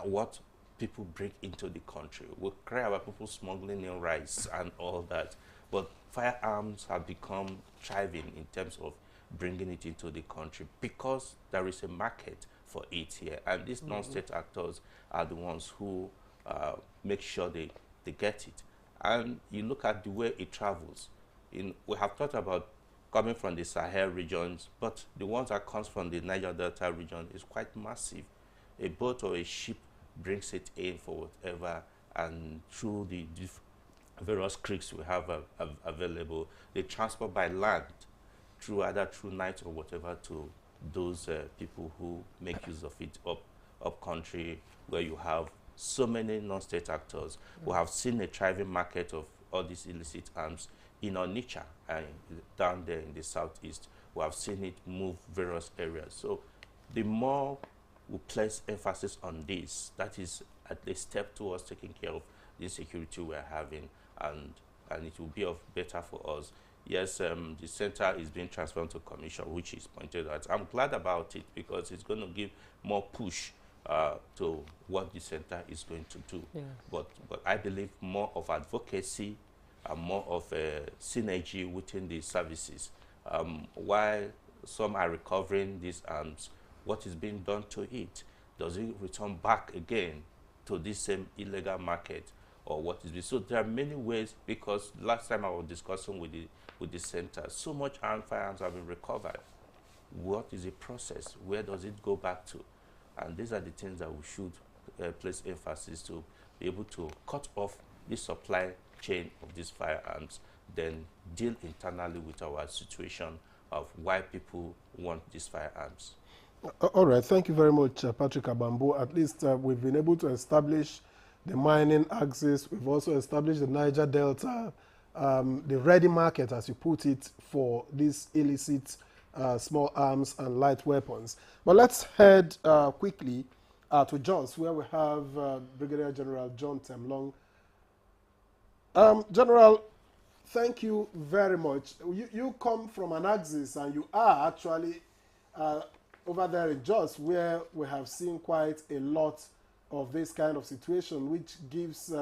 what people bring into the country. We cry about people smuggling in rice and all that, but firearms have become thriving in terms of bringing it into the country, because there is a market for it here, and these non-state actors are the ones who make sure they get it. And you look at the way it travels. We have talked about coming from the Sahel regions, but the ones that comes from the Niger Delta region is quite massive. A boat or a ship brings it in for whatever, and through the various creeks we have available, they transport by land. through either through night or whatever to those people who make use of it up country, where you have so many non-state actors. We have seen a thriving market of all these illicit arms in Onitsha and down there in the southeast. We have seen it move various areas. So the more we place emphasis on this, that is at a step towards taking care of the insecurity we're having, and it will be of better for us. Yes, the center is being transferred to commission, which is pointed out. I'm glad about it because it's going to give more push to what the center is going to do. Yes. But I believe more of advocacy and more of a synergy within the services. While some are recovering these arms, what is being done to it? Does it return back again to this same illegal market, or what is it? So there are many ways, because last time I was discussing with the center, so much firearms have been recovered. What is the process? Where does it go back to? And these are the things that we should place emphasis to be able to cut off the supply chain of these firearms, then deal internally with our situation of why people want these firearms. All right, thank you very much, Patrick Abambo. At least we've been able to establish the mining axis. We've also established the Niger Delta, the ready market, as you put it, for these illicit small arms and light weapons. But let's head quickly to Jos, where we have Brigadier General John Temlong. General, thank you very much. You come from an axis, and you are actually over there in Jos, where we have seen quite a lot of this kind of situation, which gives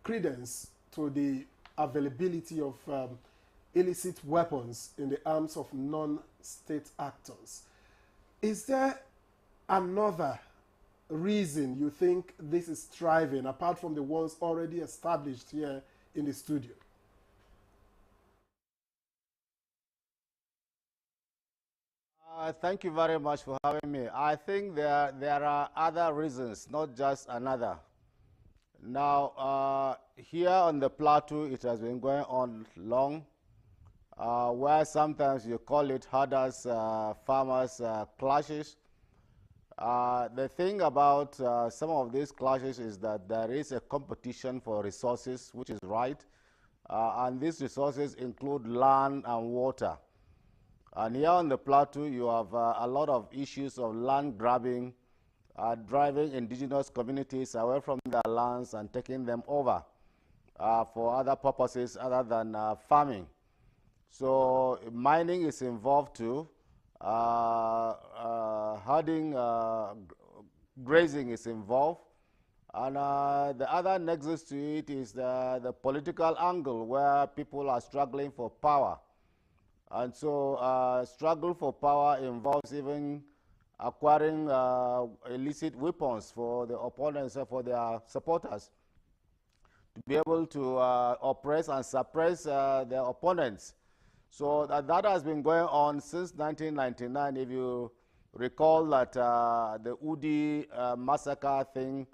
credence to the availability of illicit weapons in the arms of non-state actors. Is there another reason you think this is thriving, apart from the ones already established here in the studio? Thank you very much for having me. I think there are other reasons, not just another. Now, here on the plateau, it has been going on long, where sometimes you call it herders, farmers clashes. The thing about some of these clashes is that there is a competition for resources, which is right, and these resources include land and water. And here on the plateau, you have a lot of issues of land grabbing, driving indigenous communities away from their lands and taking them over for other purposes other than farming. So mining is involved too. Herding, grazing is involved. And the other nexus to it is the political angle, where people are struggling for power. And so struggle for power involves even acquiring illicit weapons for the opponents or for their supporters to be able to oppress and suppress their opponents. So that has been going on since 1999. If you recall that the Udi massacre thing,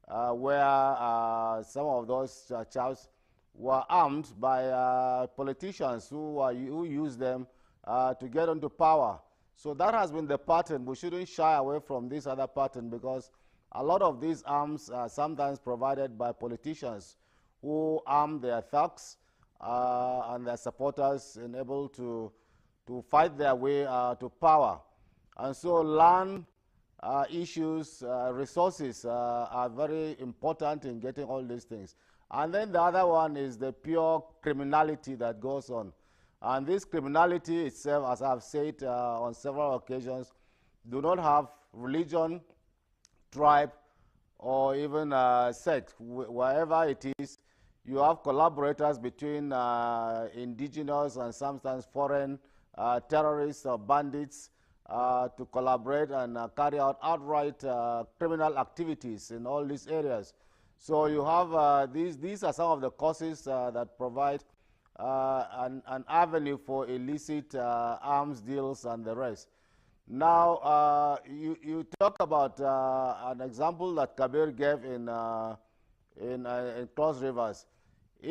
where some of those chaps were armed by politicians who used them to get into power. So that has been the pattern. We shouldn't shy away from this other pattern, because a lot of these arms are sometimes provided by politicians who arm their thugs and their supporters and able to fight their way to power. And so land issues, resources are very important in getting all these things. And then the other one is the pure criminality that goes on. And this criminality itself, as I've said on several occasions, do not have religion, tribe, or even sex. Wherever it is, you have collaborators between indigenous and sometimes foreign terrorists or bandits to collaborate and carry out outright criminal activities in all these areas. So you have these are some of the causes that provide an avenue for illicit arms deals and the rest. Now, you talk about an example that Kabir gave in Cross Rivers.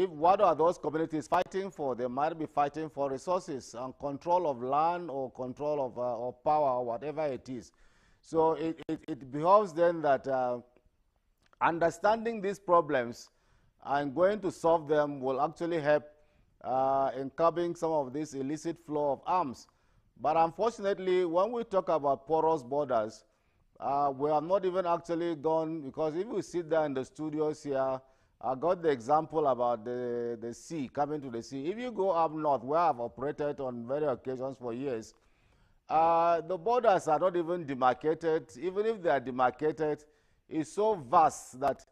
what are those communities fighting for? They might be fighting for resources and control of land or control of or power or whatever it is. So it behoves then that understanding these problems and going to solve them will actually help in curbing some of this illicit flow of arms. But unfortunately, when we talk about porous borders, we have not even actually gone, because if we sit there in the studios here, I got the example about the sea, coming to the sea. If you go up north, where I've operated on various occasions for years, the borders are not even demarcated. Even if they are demarcated, it's so vast that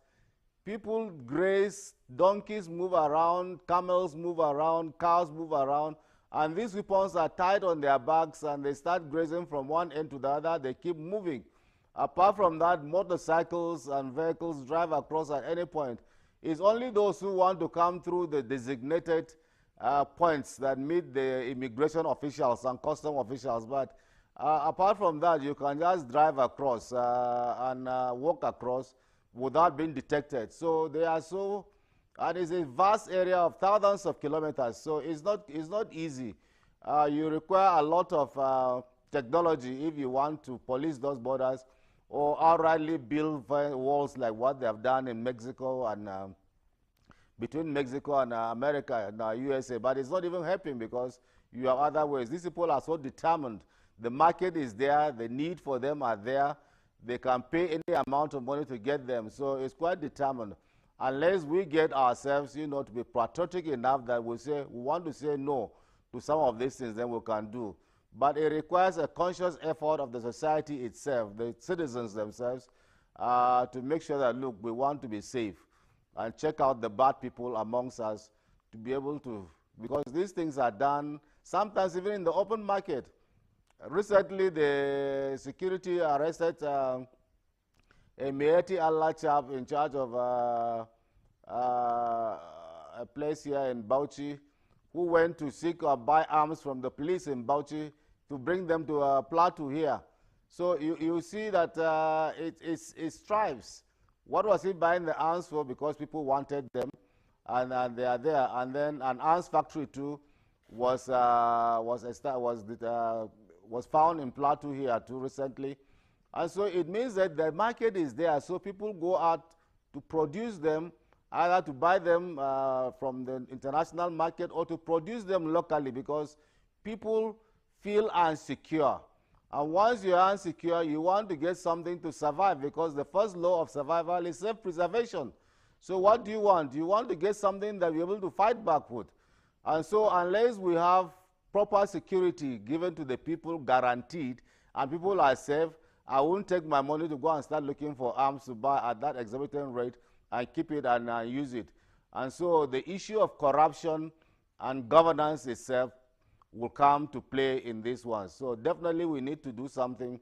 people graze, donkeys move around, camels move around, cows move around, and these weapons are tied on their backs and they start grazing from one end to the other. They keep moving. Apart from that, motorcycles and vehicles drive across at any point. It's only those who want to come through the designated points that meet the immigration officials and custom officials. But apart from that, you can just drive across and walk across without being detected. So they are so, and it's a vast area of thousands of kilometers. So it's not easy. You require a lot of technology if you want to police those borders, or outrightly build walls like what they have done in Mexico and between Mexico and America and USA. But it's not even helping because you have other ways. These people are so determined. The market is there. The need for them are there. They can pay any amount of money to get them. So it's quite determined. Unless we get ourselves, you know, to be patriotic enough that we want to say no to some of these things, then we can do. But it requires a conscious effort of the society itself, the citizens themselves, to make sure that, look, we want to be safe and check out the bad people amongst us to be able to, because these things are done sometimes even in the open market. Recently, the security arrested a Meeti Allah chap in charge of a place here in Bauchi, who went to seek or buy arms from the police in Bauchi to bring them to a plateau here. So you see that it strives. What was he buying the arms for? Because people wanted them, and they are there. And then an arms factory too was found in plateau here too recently. And so it means that the market is there. So people go out to produce them, either to buy them from the international market or to produce them locally, because people feel insecure. And once you're insecure, you want to get something to survive, because the first law of survival is self-preservation. So what do you want? You want to get something that you're able to fight back with. And so unless we have proper security given to the people, guaranteed, and people are safe, I won't take my money to go and start looking for arms to buy at that exorbitant rate and keep it and use it. And so the issue of corruption and governance itself will come to play in this one. So definitely we need to do something.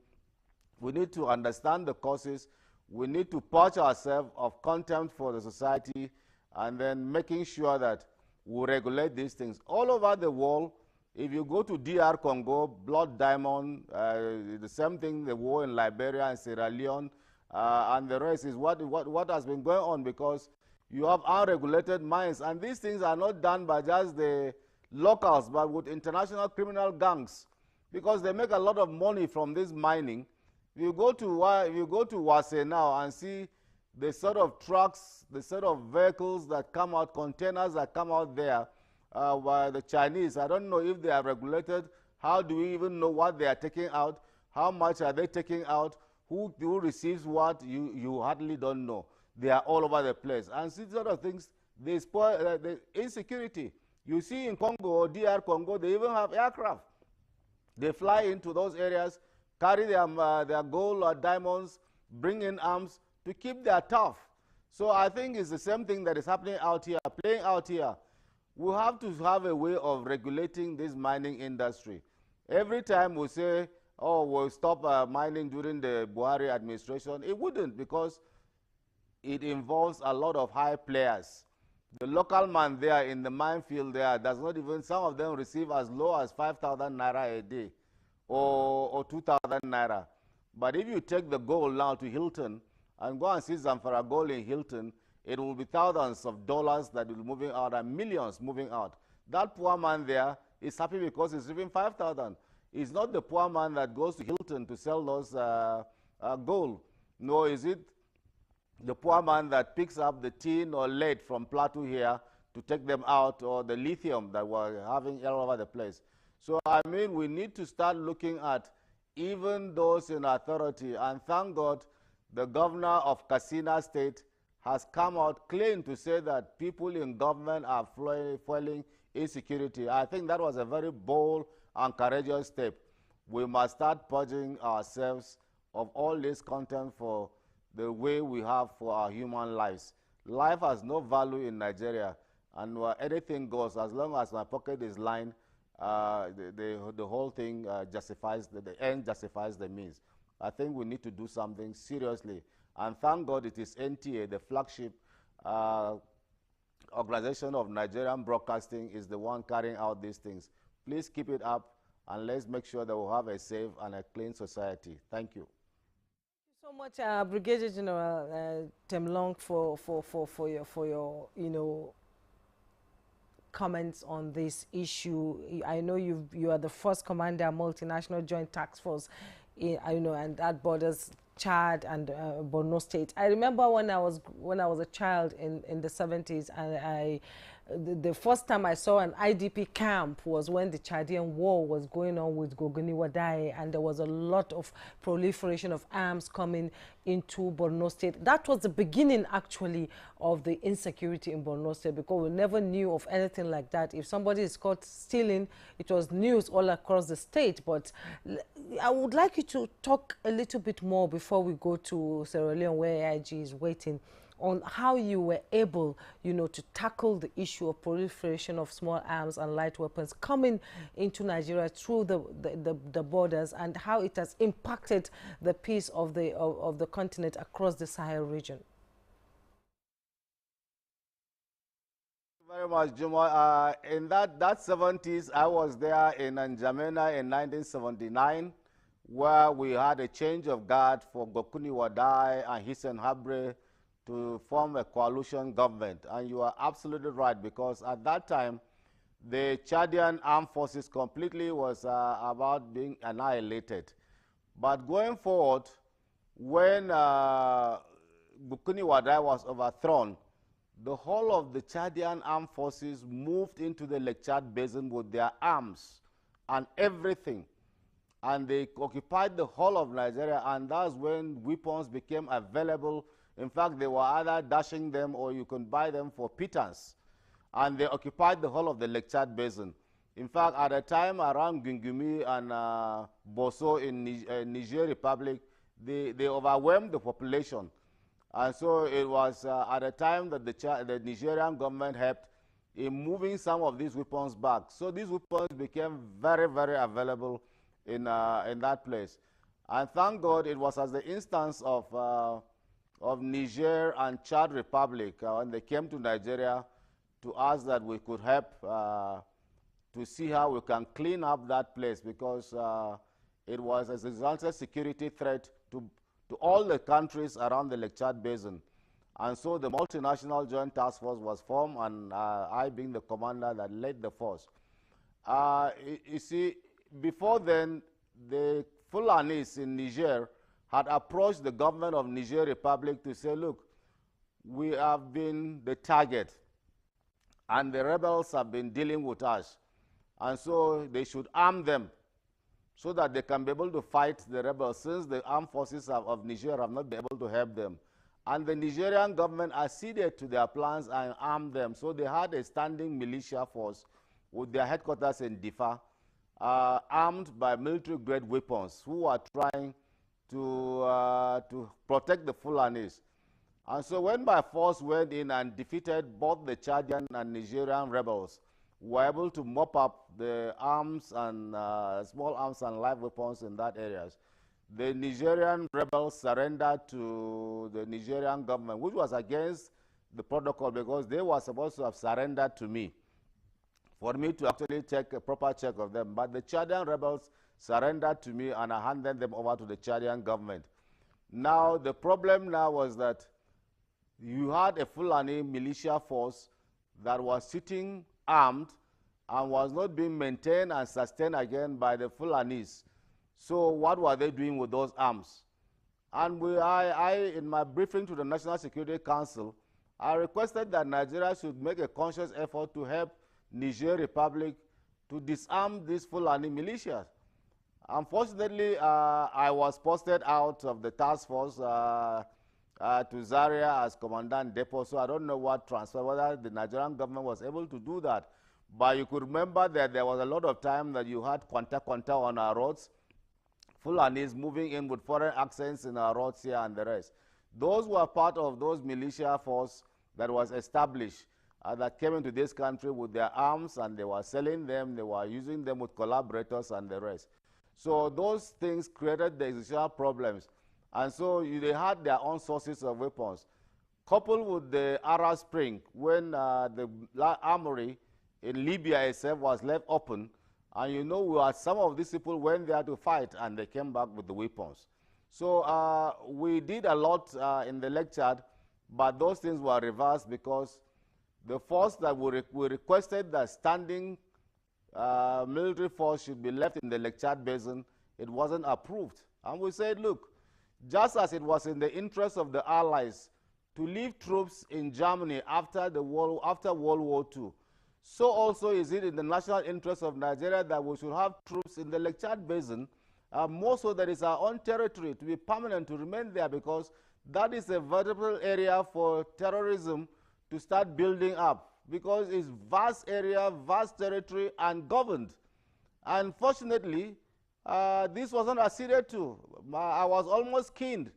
We need to understand the causes. We need to purge ourselves of contempt for the society, and then making sure that we regulate these things. All over the world, if you go to DR Congo, Blood Diamond, the same thing, the war in Liberia and Sierra Leone, and the rest is what has been going on, because you have unregulated mines. And these things are not done by just the locals, but with international criminal gangs, because they make a lot of money from this mining. If you go to Wase now and see the sort of trucks, the sort of vehicles that come out, containers that come out there by the Chinese, I don't know if they are regulated. How do we even know what they are taking out? How much are they taking out? Who receives what? You hardly don't know. They are all over the place. And these sort of things, they spoil the insecurity. You see in Congo or DR Congo, they even have aircraft. They fly into those areas, carry their gold or diamonds, bring in arms to keep their turf. So I think it's the same thing that is happening out here, playing out here. We have to have a way of regulating this mining industry. Every time we say, oh, we'll stop mining during the Buhari administration, it wouldn't, because it involves a lot of high players. The local man there in the minefield there does not even, some of them receive as low as 5,000 naira a day or 2,000 naira. But if you take the gold now to Hilton and go and see Zamfara gold in Hilton, it will be thousands of dollars that will be moving out and millions moving out. That poor man there is happy because he's receiving 5,000. It's not the poor man that goes to Hilton to sell those gold. No, is it the poor man that picks up the tin or lead from Plateau here to take them out, or the lithium that we're having all over the place. So, I mean, we need to start looking at even those in authority. And thank God the governor of Katsina State has come out clean to say that people in government are fueling insecurity. I think that was a very bold and courageous step. We must start purging ourselves of all this content for the way we have for our human lives. Life has no value in Nigeria, and anything goes. As long as my pocket is lined, the whole thing justifies, the end justifies the means. I think we need to do something seriously. And thank God it is NTA, the flagship organization of Nigerian broadcasting, is the one carrying out these things. Please keep it up, and let's make sure that we'll have a safe and a clean society. Thank you. So much, Brigadier General Temlong, for your comments on this issue. I know you are the first commander, multinational joint task force, and that borders Chad and Borno State. I remember when I was a child in the 70s, and the first time I saw an IDP camp was when the Chadian war was going on with Gogoni Wadai, and there was a lot of proliferation of arms coming into Borno State. That was the beginning, actually, of the insecurity in Borno State, because we never knew of anything like that. If somebody is caught stealing, it was news all across the state. But I would like you to talk a little bit more before we go to Sierra Leone, where AIG is waiting, on how you were able, to tackle the issue of proliferation of small arms and light weapons coming into Nigeria through the borders, and how it has impacted the peace of the continent across the Sahel region. Very much, Juma. In that 70s, I was there in N'Djamena in 1979, where we had a change of guard for Gokuni Wadai and Hissène Habré to form a coalition government. And you are absolutely right, because at that time, the Chadian armed forces completely was about being annihilated. But going forward, when Gokuni Wadai was overthrown, the whole of the Chadian armed forces moved into the Lake Chad Basin with their arms and everything. And they occupied the whole of Nigeria, and that's when weapons became available. In fact, they were either dashing them or you can buy them for pittance. And they occupied the whole of the Lake Chad Basin. In fact, at a time around Gingumi and Boso in Niger Republic, they overwhelmed the population. And so it was at a time that the Nigerian government helped in moving some of these weapons back. So these weapons became very, very available in that place. And thank God it was as the instance of Niger and Chad Republic when they came to Nigeria to ask that we could help to see how we can clean up that place, because it was as a resultant security threat to all the countries around the Lake Chad Basin. And so the multinational joint task force was formed, and I being the commander that led the force. You see, before then, the Fulanis in Niger had approached the government of Niger Republic to say, look, we have been the target, and the rebels have been dealing with us, and so they should arm them so that they can be able to fight the rebels, since the armed forces of Niger have not been able to help them. And the Nigerian government acceded to their plans and armed them. So they had a standing militia force with their headquarters in Difa, armed by military-grade weapons, who are trying to protect the Fulanis. And so when my force went in and defeated both the Chadian and Nigerian rebels, we were able to mop up the arms and small arms and live weapons in that areas. The Nigerian rebels surrendered to the Nigerian government, which was against the protocol, because they were supposed to have surrendered to me for me to actually take a proper check of them. But the Chadian rebels surrendered to me, and I handed them over to the Chadian government. Now, the problem now was that you had a Fulani militia force that was sitting armed and was not being maintained and sustained again by the Fulanis. So what were they doing with those arms? And in my briefing to the National Security Council, I requested that Nigeria should make a conscious effort to help Niger Republic to disarm these Fulani militias. Unfortunately, I was posted out of the task force to Zaria as Commandant Depot, so I don't know what transfer, whether the Nigerian government was able to do that. But you could remember that there was a lot of time that you had Kwanta on our roads, Fulanis moving in with foreign accents in our roads here and the rest. Those were part of those militia force that was established that came into this country with their arms, and they were selling them, they were using them with collaborators and the rest. So those things created the existential problems. And so they had their own sources of weapons. Coupled with the Arab Spring, when the armory in Libya itself was left open, and you know some of these people went there to fight and they came back with the weapons. So we did a lot in the Lake Chad, but those things were reversed because the force that we requested that standing military force should be left in the Lake Chad Basin, it wasn't approved. And we said, look, just as it was in the interest of the Allies to leave troops in Germany after World War II, so also is it in the national interest of Nigeria that we should have troops in the Lake Chad Basin, more so that it's our own territory, to be permanent, to remain there, because that is a vertebral area for terrorism to start building up, because it's vast area, vast territory, and governed. Unfortunately, this wasn't acceded to. I was almost keened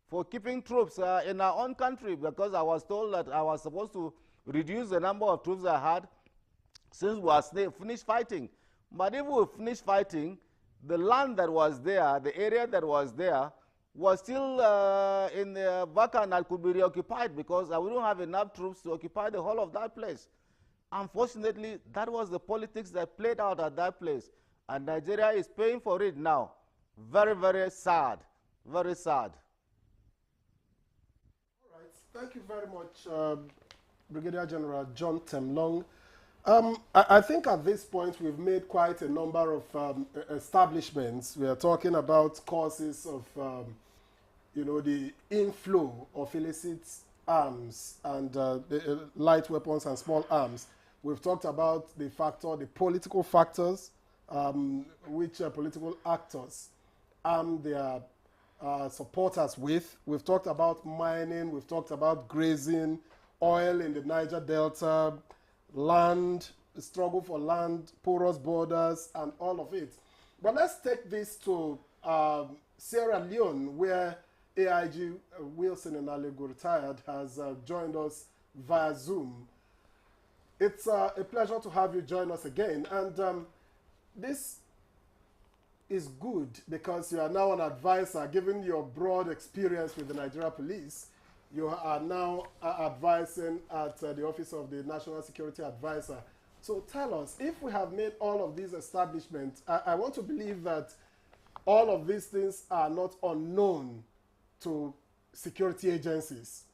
for keeping troops in our own country, because I was told that I was supposed to reduce the number of troops I had since we were finished fighting. But if we finished fighting, the land that was there, the area that was there, was still in the vacant and could be reoccupied, because we don't have enough troops to occupy the whole of that place. Unfortunately, that was the politics that played out at that place. And Nigeria is paying for it now. Very, very sad. Very sad. All right. Thank you very much, Brigadier General John Temlong. I think at this point we've made quite a number of establishments. We are talking about causes of, the inflow of illicit arms and light weapons and small arms. We've talked about the political factors, which political actors arm their supporters with. We've talked about mining, we've talked about grazing, oil in the Niger Delta, land, struggle for land, porous borders, and all of it. But let's take this to Sierra Leone, where AIG Wilson Enalego, retired, has joined us via Zoom. It's a pleasure to have you join us again. And this is good because you are now an advisor. Given your broad experience with the Nigeria Police, you are now advising at the Office of the National Security Advisor. So tell us, if we have made all of these establishments, I want to believe that all of these things are not unknown to security agencies.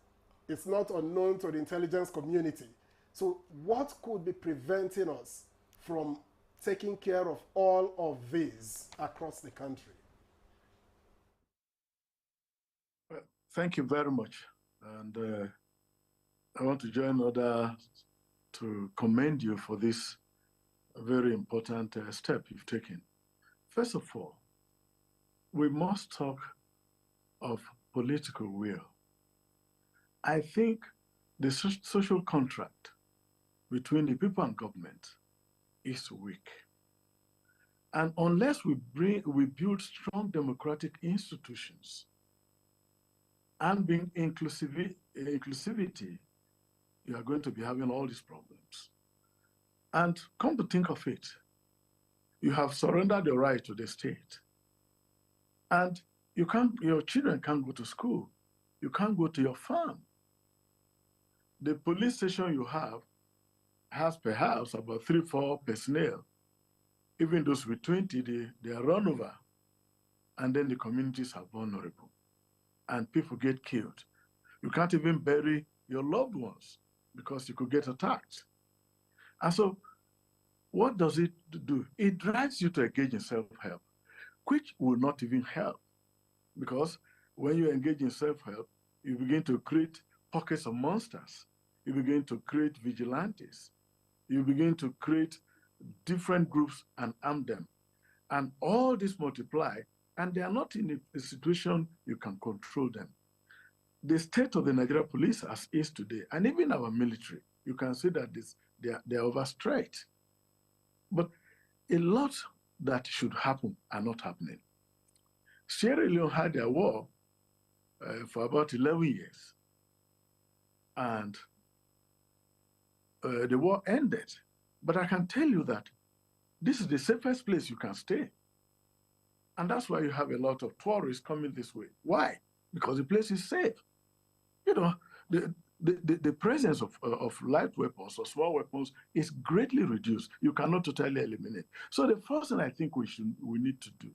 It's not unknown to the intelligence community. So what could be preventing us from taking care of all of these across the country? Well, thank you very much. And I want to join others to commend you for this very important step you've taken. First of all, we must talk of political will. I think the social contract between the people and government is weak. And unless we build strong democratic institutions and bring inclusivity, you are going to be having all these problems. And come to think of it, you have surrendered your right to the state. And your children can't go to school. You can't go to your farm. The police station you have has perhaps about 3-4 personnel. Even those with 20, they are run over. And then the communities are vulnerable. And people get killed. You can't even bury your loved ones because you could get attacked. And so what does it do? It drives you to engage in self-help, which will not even help, because when you engage in self-help, you begin to create pockets of monsters. You begin to create vigilantes. You begin to create different groups and arm them. And all this multiply, and they are not in a situation you can control them. The state of the Nigerian police as is today, and even our military, you can see that they're overstretched. But a lot that should happen are not happening. Sierra Leone had their war for about 11 years. And the war ended. But I can tell you that this is the safest place you can stay. And that's why you have a lot of tourists coming this way. Why? Because the place is safe. You know, the presence of light weapons or small weapons is greatly reduced. You cannot totally eliminate. So the first thing I think we need to do,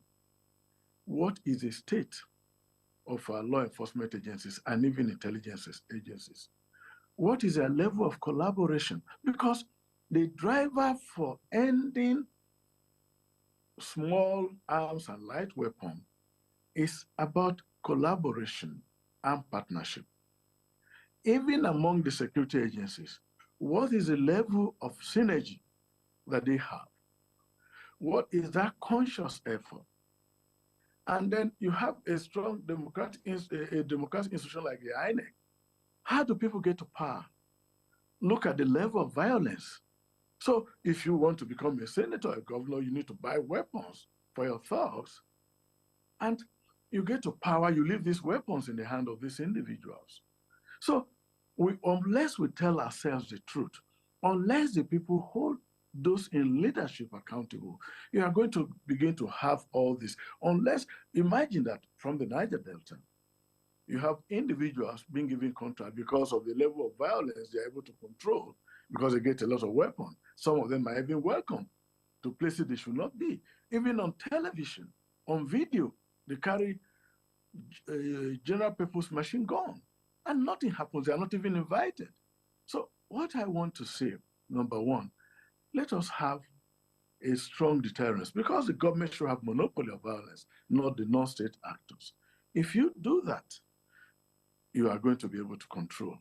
what is the state of our law enforcement agencies and even intelligence agencies? What is their level of collaboration? Because the driver for ending small arms and light weapons is about collaboration and partnership. Even among the security agencies, what is the level of synergy that they have? What is that conscious effort? And then you have a strong democratic institution like the INEC. How do people get to power? Look at the level of violence. So if you want to become a senator or a governor, you need to buy weapons for your thugs. And you get to power, you leave these weapons in the hand of these individuals. So unless we tell ourselves the truth, unless the people hold those in leadership accountable, you are going to begin to have all this. Unless, imagine that from the Niger Delta, you have individuals being given contract because of the level of violence they are able to control, because they get a lot of weapons. Some of them are even welcome to places they should not be. Even on television, on video, they carry general purpose machine gun, and nothing happens. They are not even invited. So what I want to say, number one, let us have a strong deterrence, because the government should have monopoly of violence, not the non-state actors. If you do that, you are going to be able to control.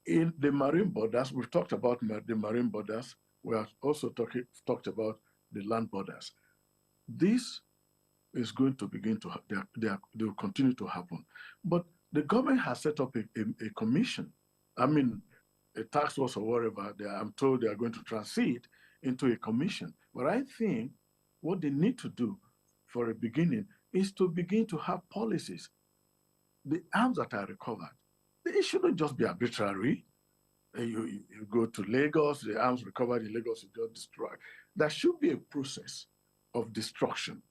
In the marine borders, we've talked about the marine borders. We have also talked about the land borders. This is going to begin to, they will continue to happen. But the government has set up a commission. I mean, a task force or whatever. I'm told they are going to transit into a commission. But I think what they need to do for a beginning is to begin to have policies. The arms that are recovered, they shouldn't just be arbitrary. You go to Lagos, the arms recovered in Lagos, you just destroy. There should be a process of destruction.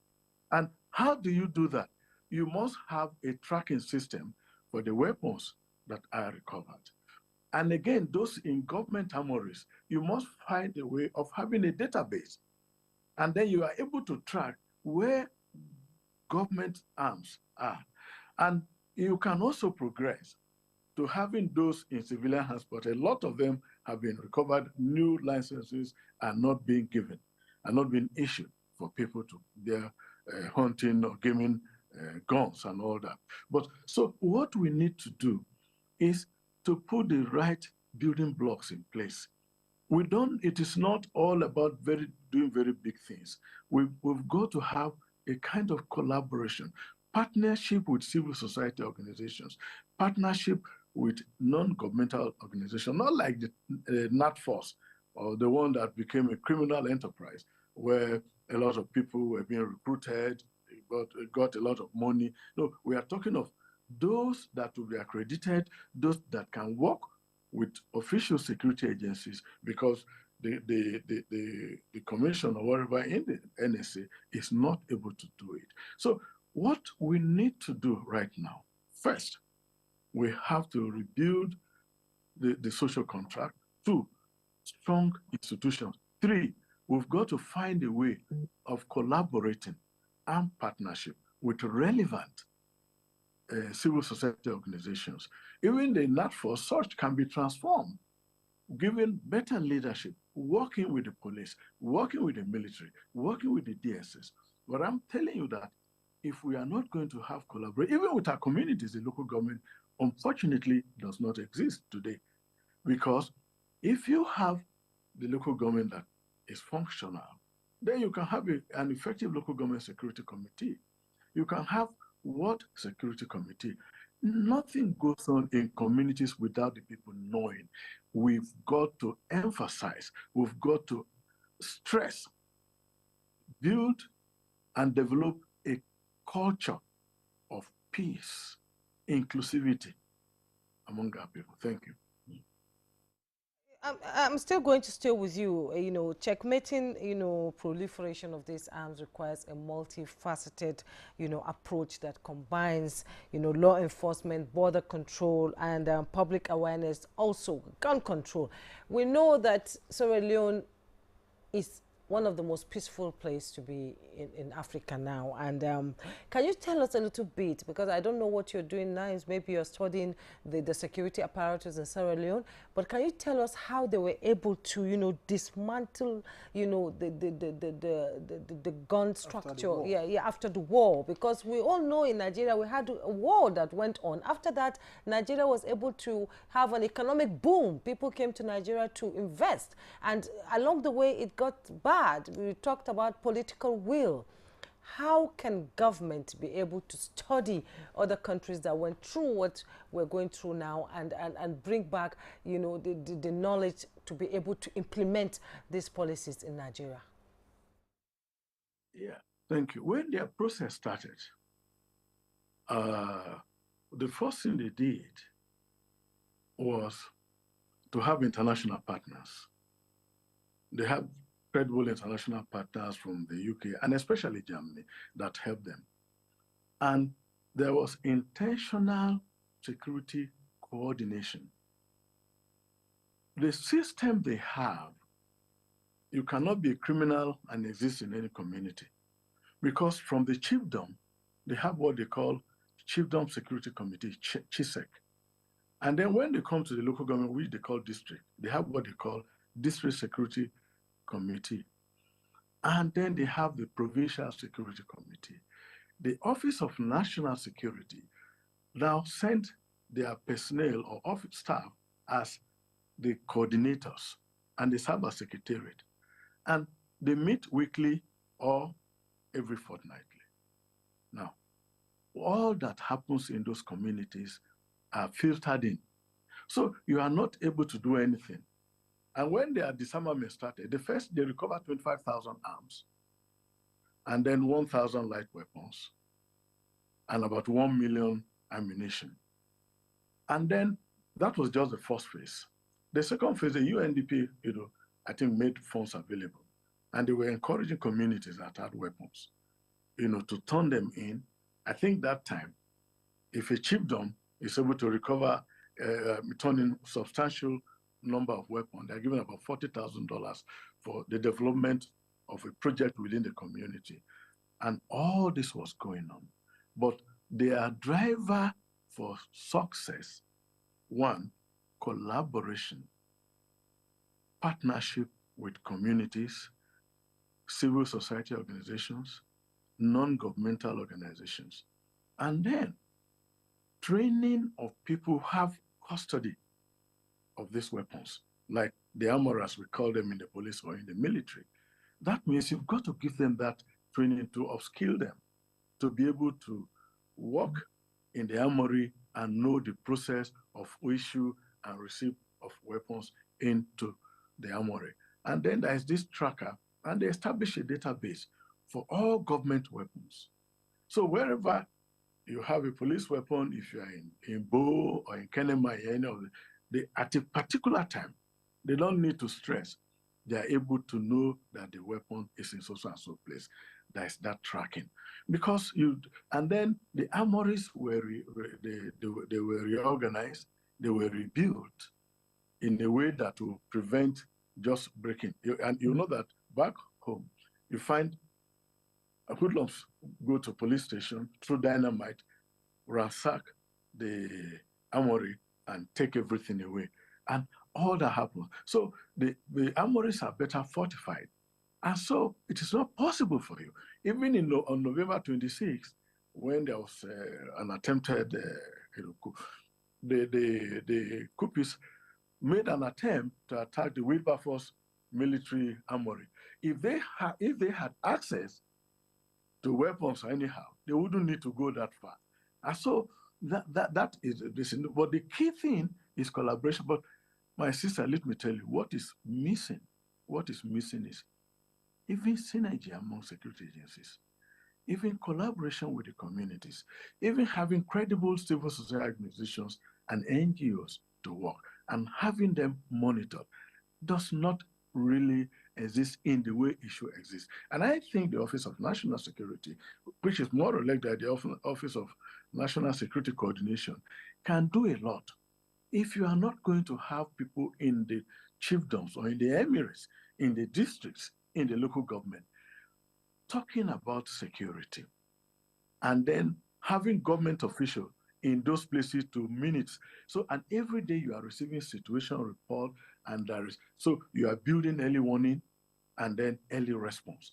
And how do you do that? You must have a tracking system for the weapons that are recovered. And again, those in government armories, you must find a way of having a database. And then you are able to track where government arms are. And you can also progress to having those in civilian hands, but a lot of them have been recovered. New licenses are not being given, are not being issued for people to their hunting or gaming guns and all that. But so what we need to do is to put the right building blocks in place. It is not all about doing very big things. We've got to have a kind of collaboration, partnership with civil society organizations, partnership with non-governmental organizations, not like the NatForce, or the one that became a criminal enterprise, where a lot of people were being recruited, got a lot of money. No, we are talking of those that will be accredited, those that can work with official security agencies, because the commission or whatever in the NSA is not able to do it. So what we need to do right now, first, we have to rebuild the social contract. 2, strong institutions. 3, we've got to find a way of collaborating and partnership with relevant civil society organizations. Even the NATFOR, such can be transformed, given better leadership, working with the police, working with the military, working with the DSS. But I'm telling you that if we are not going to have collaboration, even with our communities, the local government, unfortunately, does not exist today. Because if you have the local government that is functional, then you can have an effective local government security committee. You can have what security committee? Nothing goes on in communities without the people knowing. We've got to emphasize, we've got to stress, build and develop a culture of peace, inclusivity among our people. Thank you. I'm still going to stay with you. You know, checkmating, you know, proliferation of these arms requires a multifaceted, you know, approach that combines, you know, law enforcement, border control, and public awareness, also gun control. We know that Sierra Leone is one of the most peaceful places to be in Africa now. And can you tell us a little bit, because I don't know what you're doing now, is maybe you're studying the security apparatus in Sierra Leone, but can you tell us how they were able to, you know, dismantle, you know, the gun structure after the war? Because we all know in Nigeria we had a war that went on. After that, Nigeria was able to have an economic boom. People came to Nigeria to invest, and along the way it got bad. We talked about political will. How can government be able to study other countries that went through what we're going through now and bring back, you know, the knowledge to be able to implement these policies in Nigeria? Yeah, thank you. When their process started, the first thing they did was to have international partners. They have credible international partners from the UK and especially Germany that helped them. And there was intentional security coordination. The system they have, you cannot be a criminal and exist in any community, because from the chiefdom, they have what they call Chiefdom Security Committee, CHISEC. And then when they come to the local government, which they call district, they have what they call District Security Committee. And then they have the Provincial Security Committee. The Office of National Security now sent their personnel or office staff as the coordinators, and they serve as secretariat. And they meet weekly or every fortnightly. Now, all that happens in those communities are filtered in. So you are not able to do anything. And when their disarmament started, they recovered 25,000 arms, and then 1,000 light weapons, and about 1 million ammunition. And then that was just the first phase. The second phase, the UNDP, you know, I think made funds available, and they were encouraging communities that had weapons, you know, to turn them in. I think that time, if a chiefdom is able to recover, turn in substantial number of weapons, they're given about $40,000 for the development of a project within the community. And all this was going on. But their driver for success, one, collaboration, partnership with communities, civil society organizations, non-governmental organizations, and then training of people who have custody of these weapons, like the armorers, we call them in the police or in the military. That means you've got to give them that training to upskill them, to be able to work in the armory and know the process of issue and receipt of weapons into the armory. And then there's this tracker, and they establish a database for all government weapons. So wherever you have a police weapon, if you are in Bo or in Kenema, any of at a particular time, they don't need to stress. They are able to know that the weapon is in so and so place. There is that tracking. Because and then the armories were they were reorganized, they were rebuilt in a way that will prevent just breaking. And you know that back home, you find hoodlums go to police station through dynamite, ransack the armory and take everything away. And all that happened. So the armories are better fortified. And so it is not possible for you. Even on November 26th, when there was an attempted coup, the coupists made an attempt to attack the Wilberforce military armory. If they had access to weapons anyhow, they wouldn't need to go that far. And so that is this. But the key thing is collaboration. But my sister, let me tell you, what is missing? What is missing is even synergy among security agencies, even collaboration with the communities, even having credible civil society organizations and NGOs to work and having them monitored does not really exist in the way it should exist. And I think the Office of National Security, which is more or less like the Office of National Security Coordination, can do a lot. If you are not going to have people in the chiefdoms or in the emirates, in the districts, in the local government, talking about security, and then having government officials in those places to minutes. So, and every day you are receiving situation report, and so you are building early warning and then early response.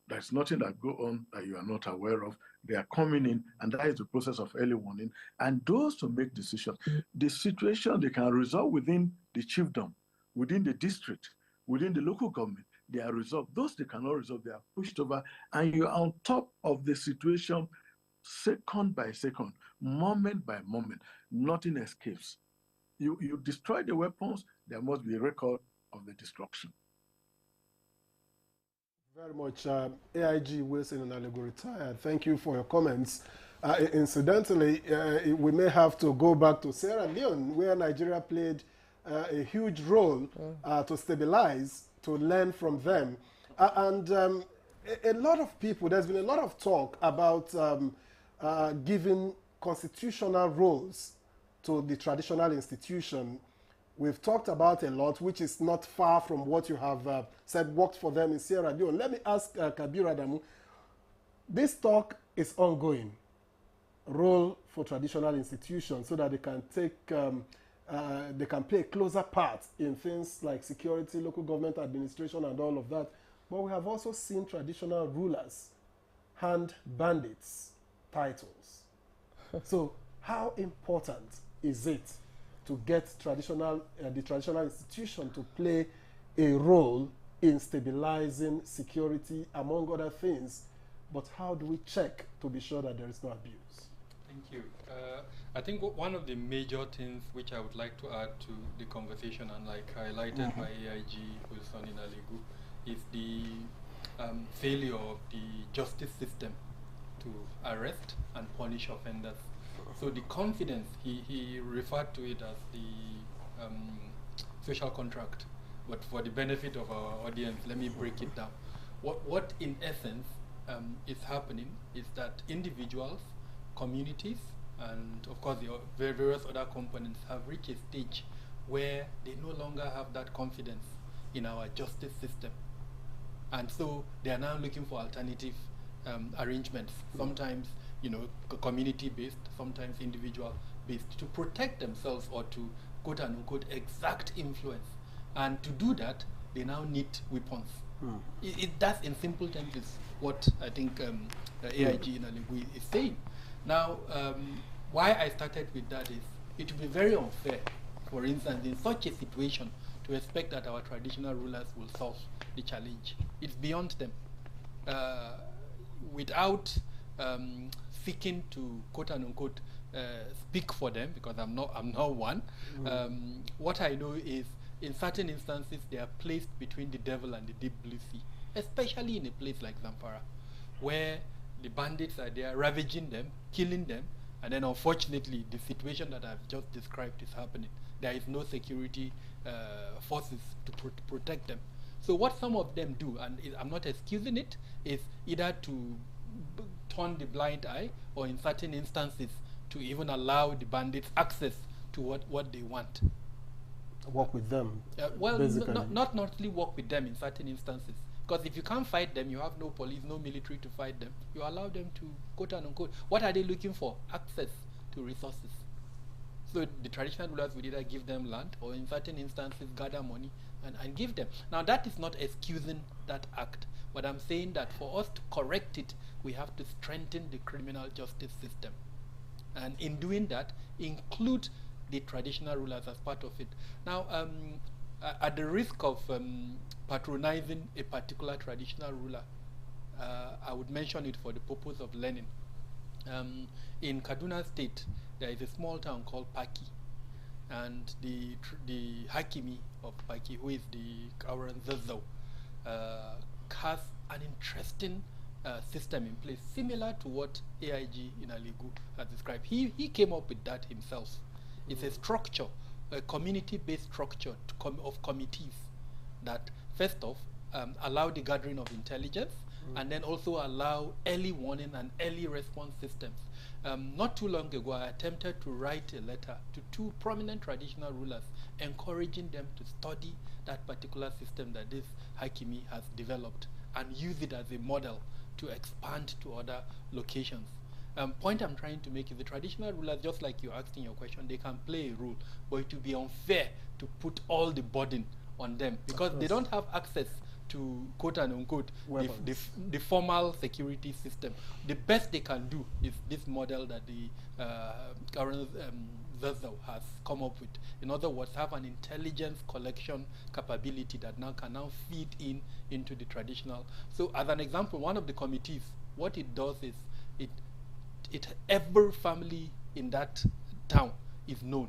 There's nothing that go on that you are not aware of. They are coming in, and that is the process of early warning. And those to make decisions, the situation they can resolve within the chiefdom, within the district, within the local government, they are resolved. Those they cannot resolve, they are pushed over, and you are on top of the situation second by second, moment by moment. Nothing escapes. You destroy the weapons, there must be a record of the destruction. Very much. AIG Wilson Onalego retired. Thank you for your comments. Incidentally, we may have to go back to Sierra Leone, where Nigeria played a huge role to stabilize, to learn from them. A lot of people, there's been a lot of talk about giving constitutional roles to the traditional institution. We've talked about a lot, which is not far from what you have said worked for them in Sierra Leone. Let me ask Kabir Adamu, this talk is ongoing, role for traditional institutions so that they can take, they can play a closer part in things like security, local government administration and all of that. But we have also seen traditional rulers hand bandits titles. So how important is it to get traditional, the traditional institution to play a role in stabilizing security, among other things? But how do we check to be sure that there is no abuse? Thank you. I think one of the major things which I would like to add to the conversation, and like highlighted by AIG Wilson Onalego, is the failure of the justice system to arrest and punish offenders. So the confidence, he referred to it as the social contract, but for the benefit of our audience, let me break it down. What in essence is happening is that individuals, communities, and of course the various other components have reached a stage where they no longer have that confidence in our justice system. And so they are now looking for alternative arrangements, sometimes community-based, sometimes individual-based, to protect themselves or to quote-unquote exact influence. And to do that, they now need weapons. That, in simple terms, is what I think AIG Onalego is saying. Now, why I started with that is it would be very unfair, for instance, in such a situation, to expect that our traditional rulers will solve the challenge. It's beyond them. Without seeking to quote-unquote speak for them, because I'm not one. What I know is, in certain instances, they are placed between the devil and the deep blue sea, especially in a place like Zamfara, where the bandits are there ravaging them, killing them, and then unfortunately the situation that I've just described is happening. There is no security forces to protect them. So what some of them do, and I'm not excusing it, is either to turn the blind eye, or in certain instances to even allow the bandits access to what they want. Work with them. Well, not only work with them in certain instances, Because if you can't fight them, you have no police, no military to fight them. You allow them to, quote unquote, what are they looking for? Access to resources. So the traditional rulers would either give them land or in certain instances gather money and give them. Now that is not excusing that act, but I'm saying that for us to correct it, we have to strengthen the criminal justice system. And in doing that, include the traditional rulers as part of it. Now, at the risk of patronizing a particular traditional ruler, I would mention it for the purpose of learning. In Kaduna State, there is a small town called Paki, and the Hakimi of Paki, who is the Kauran Zazzau, has an interesting system in place, similar to what AIG in Aligu has described. He came up with that himself. It's a structure, a community-based structure of committees that, first off, allow the gathering of intelligence, and then also allow early warning and early response systems. Not too long ago, I attempted to write a letter to 2 prominent traditional rulers, encouraging them to study that particular system that this Hakimi has developed and use it as a model to expand to other locations. Point I'm trying to make is the traditional rulers, just like you asked in your question, they can play a role, but it would be unfair to put all the burden on them because they don't have access to, quote and unquote, the formal security system. The best they can do is this model that the current Zazzau has come up with. In other words, have an intelligence collection capability that can now feed into the traditional. So as an example, one of the committees, what it does is every family in that town is known.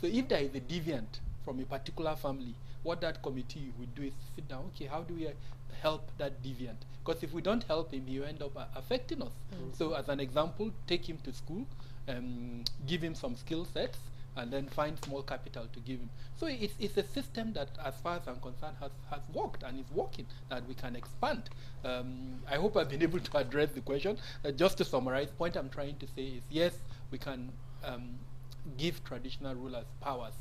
So if there is a deviant from a particular family, what that committee would do is sit down, okay, how do we help that deviant? Because if we don't help him, he will end up affecting us. So as an example, take him to school, give him some skill sets, and then find small capital to give him. So it's a system that, as far as I'm concerned, has worked and is working, that we can expand. I hope I've been able to address the question. Just to summarize, the point I'm trying to say is, yes, we can give traditional rulers powers.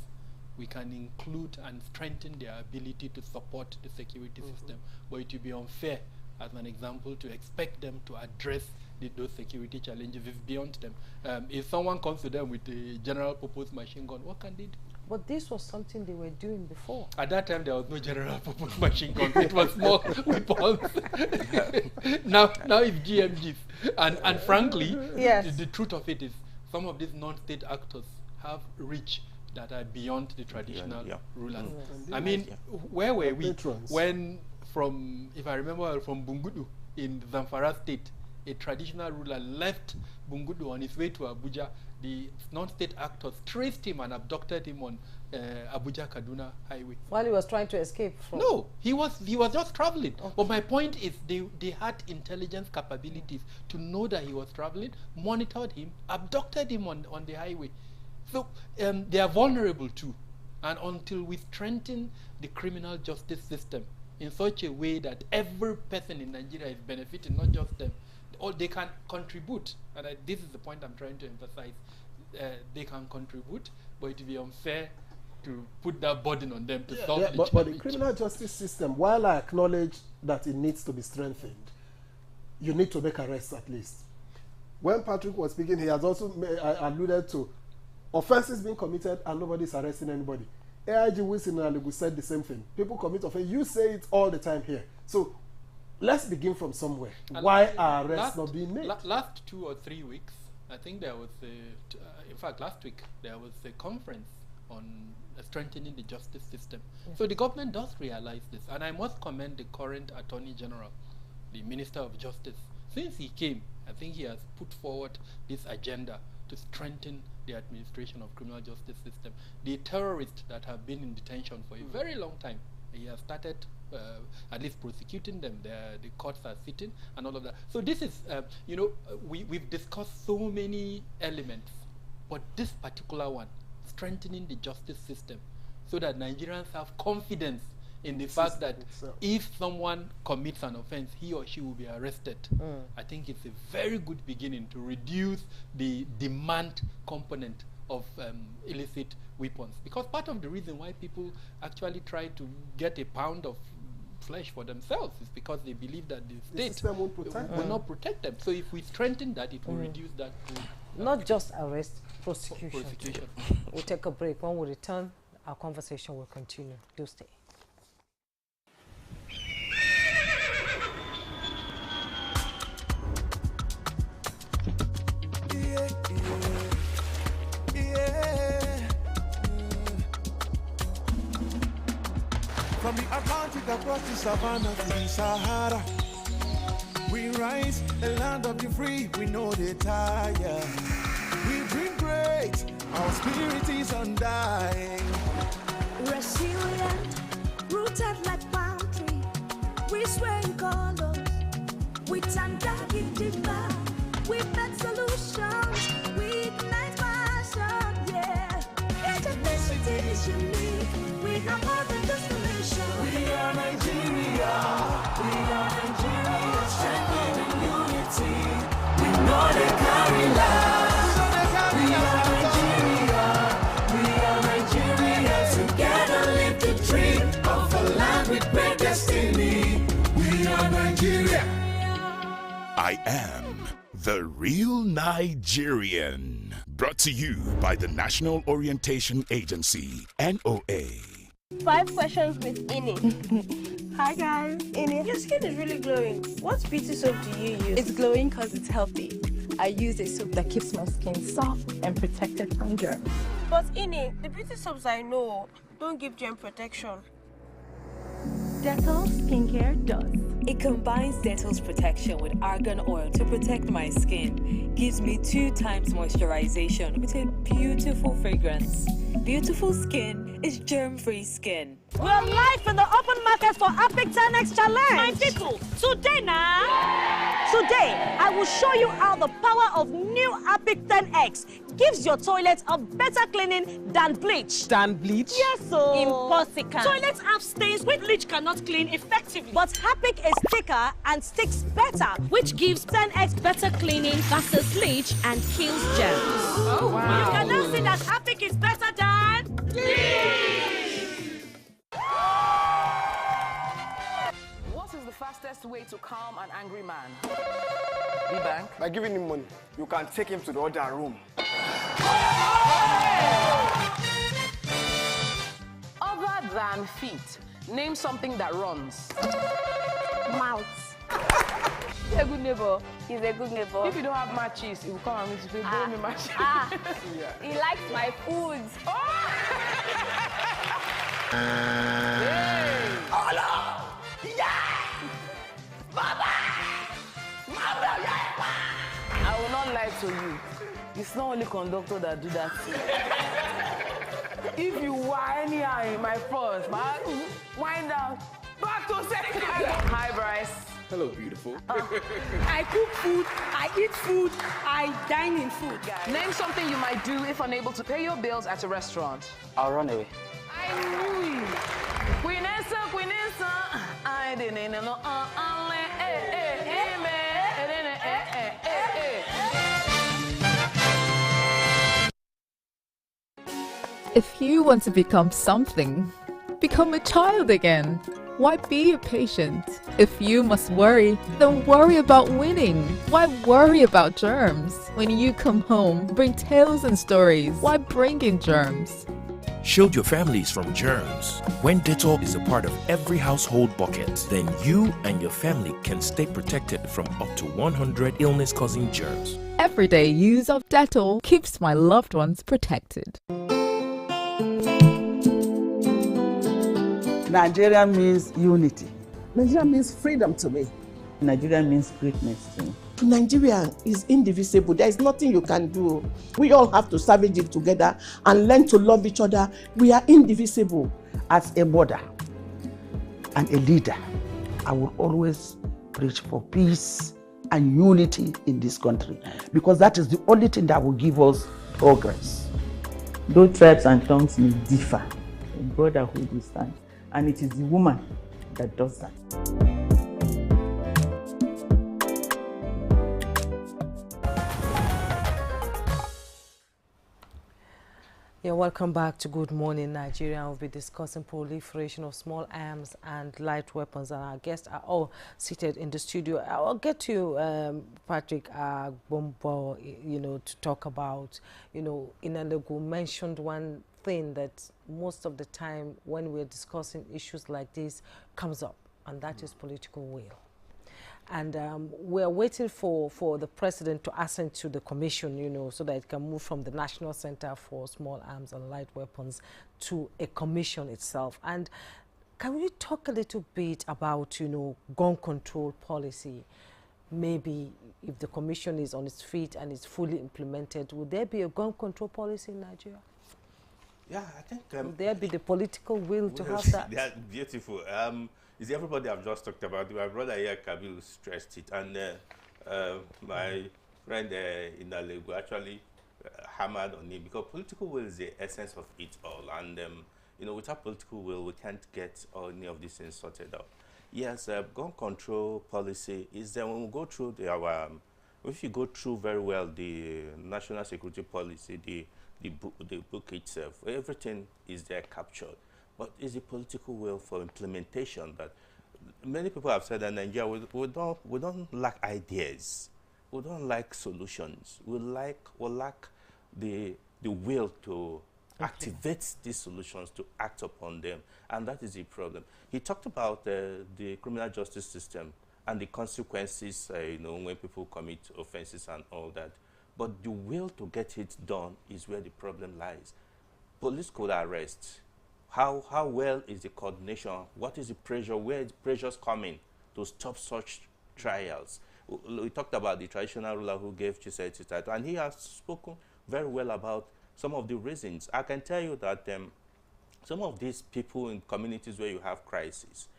We can include and strengthen their ability to support the security system. But it would be unfair, as an example, to expect them to address those security challenges. It's beyond them. If someone comes to them with a general purpose machine gun, what can they do? But this was something they were doing before. At that time, there was no general purpose machine gun. It was small weapons. now it's GMGs. And frankly, yes, the truth of it is some of these non-state actors have reach that are beyond the traditional rulers. I mean, where were we when, if I remember, from Bungudu in Zamfara State, a traditional ruler left Bungudu on his way to Abuja. The non-state actors traced him and abducted him on Abuja-Kaduna highway. While he was trying to escape from... No, he was just traveling. Okay. But my point is they had intelligence capabilities to know that he was traveling, monitored him, abducted him on the highway. So they are vulnerable too. And until we strengthen the criminal justice system in such a way that every person in Nigeria is benefiting, not just them, or they can contribute, and this is the point I'm trying to emphasize, they can contribute, but it will be unfair to put that burden on them to solve the challenge. But the criminal justice system, while I acknowledge that it needs to be strengthened, you need to make arrests at least. When Patrick was speaking, he has also alluded to offenses being committed and nobody's arresting anybody. AIG Wilson and Aligu said the same thing. People commit offense. You say it all the time here. So let's begin from somewhere. Why are arrests not being made? Last 2 or 3 weeks, I think there was in fact, last week, there was a conference on strengthening the justice system. Yes. So the government does realize this, and I must commend the current Attorney General, the Minister of Justice. Since he came, I think he has put forward this agenda to strengthen the administration of criminal justice system. The terrorists that have been in detention for a very long time, he has started at least prosecuting them. The courts are sitting and all of that. So this is, we've discussed so many elements, but this particular one, strengthening the justice system so that Nigerians have confidence in the fact that if someone commits an offense, he or she will be arrested. I think it's a very good beginning to reduce the demand component of illicit weapons. Because part of the reason why people actually try to get a pound of flesh for themselves. It's because they believe that the state system won't protect will not protect them. So if we strengthen that, it will reduce that. Not just arrest, prosecution. We'll take a break. When we return, our conversation will continue. Do stay. From the Atlantic across the savannah to the Sahara, we rise, the land of the free, we know they tire. We dream great, our spirit is undying. Resilient, rooted like palm tree, we sway in colors, with undying demand. We make solutions, we ignite passion, yeah. Ethnicity is unique, we have more than just a nation. We are Nigeria, strengthening unity. We know they carry lives. We are Nigeria, together live the dream of a land with great destiny. We are Nigeria. I am the real Nigerian. Brought to you by the National Orientation Agency, NOA. 5 questions with Ini. Hi guys, Ini. Your skin is really glowing. What beauty soap do you use? It's glowing because it's healthy. I use a soap that keeps my skin soft and protected from germs. But Ini, the beauty soaps I know don't give germ protection. Dettol skincare does. It combines Dettol's protection with argan oil to protect my skin. Gives me 2 times moisturization with a beautiful fragrance. Beautiful skin is germ-free skin. We're live in the open market for Epic 10X Challenge. My people, today I will show you how the power of new Epic 10X gives your toilet a better cleaning than bleach. Than bleach? Yes, so. Impossible. Toilets have stains which bleach cannot clean effectively. But Epic is thicker and sticks better, which gives 10X better cleaning versus bleach and kills germs. Oh, wow. You can now see that Epic is better than bleach. What is the fastest way to calm an angry man? B-Bank? By giving him money, you can take him to the other room. Other than feet, name something that runs. Mouth. He's a good neighbor. He's a good neighbor. If you don't have matches, he will come and meet you. Borrow me matches. He likes my food. Hey. Oh no! Yeah! Mama! I will not lie to you. It's not only conductor that do that thing. If you were anyhow in my first, wind down. Back to second. Hi, Bryce. Hello, beautiful. I cook food, I eat food, I dine in food. Name something you might do if unable to pay your bills at a restaurant. I'll run away. I knew it. Queen Elsa. I didn't know. If you want to become something, become a child again. Why be a patient? If you must worry, then worry about winning. Why worry about germs? When you come home, bring tales and stories. Why bring in germs? Shield your families from germs. When Dettol is a part of every household bucket, then you and your family can stay protected from up to 100 illness-causing germs. Everyday use of Dettol keeps my loved ones protected. Nigeria means unity. Nigeria means freedom to me. Nigeria means greatness to me. Nigeria is indivisible. There is nothing you can do. We all have to savage it together and learn to love each other. We are indivisible. As a mother and a leader, I will always preach for peace and unity in this country, because that is the only thing that will give us progress. Though tribes and tongues may differ, in brotherhood we stand, and it is the woman that does that. Yeah, welcome back to Good Morning Nigeria. We'll be discussing proliferation of small arms and light weapons, and our guests are all seated in the studio. I'll get to Patrick Bombo, to talk about, Inalegu mentioned one thing that most of the time when we're discussing issues like this comes up, and that is political will. And we're waiting for the president to ascend to the commission, so that it can move from the National Center for Small Arms and Light Weapons to a commission itself. And can we talk a little bit about, gun control policy? Maybe if the commission is on its feet and is fully implemented, would there be a gun control policy in Nigeria? Yeah, I think... would there be the political will to have that? That's beautiful. Is everybody I've just talked about. My brother here, Kabil, stressed it. And my friend Inalegu actually hammered on it, because political will is the essence of it all. And, without political will, we can't get any of these things sorted out. Yes, gun control policy is that when we go through if you go through very well the national security policy, the book itself, everything is there captured. But is the political will for implementation? That many people have said that Nigeria, we don't lack ideas, we don't like solutions, we lack the will to activate these solutions, to act upon them, and that is the problem. He talked about the criminal justice system and the consequences, when people commit offenses and all that. But the will to get it done is where the problem lies. Police could arrest. How well is the coordination? What is the pressure? Where is the pressures coming to stop such trials? We talked about the traditional ruler who gave Chisaiti title, and he has spoken very well about some of the reasons. I can tell you that some of these people in communities where you have crisis,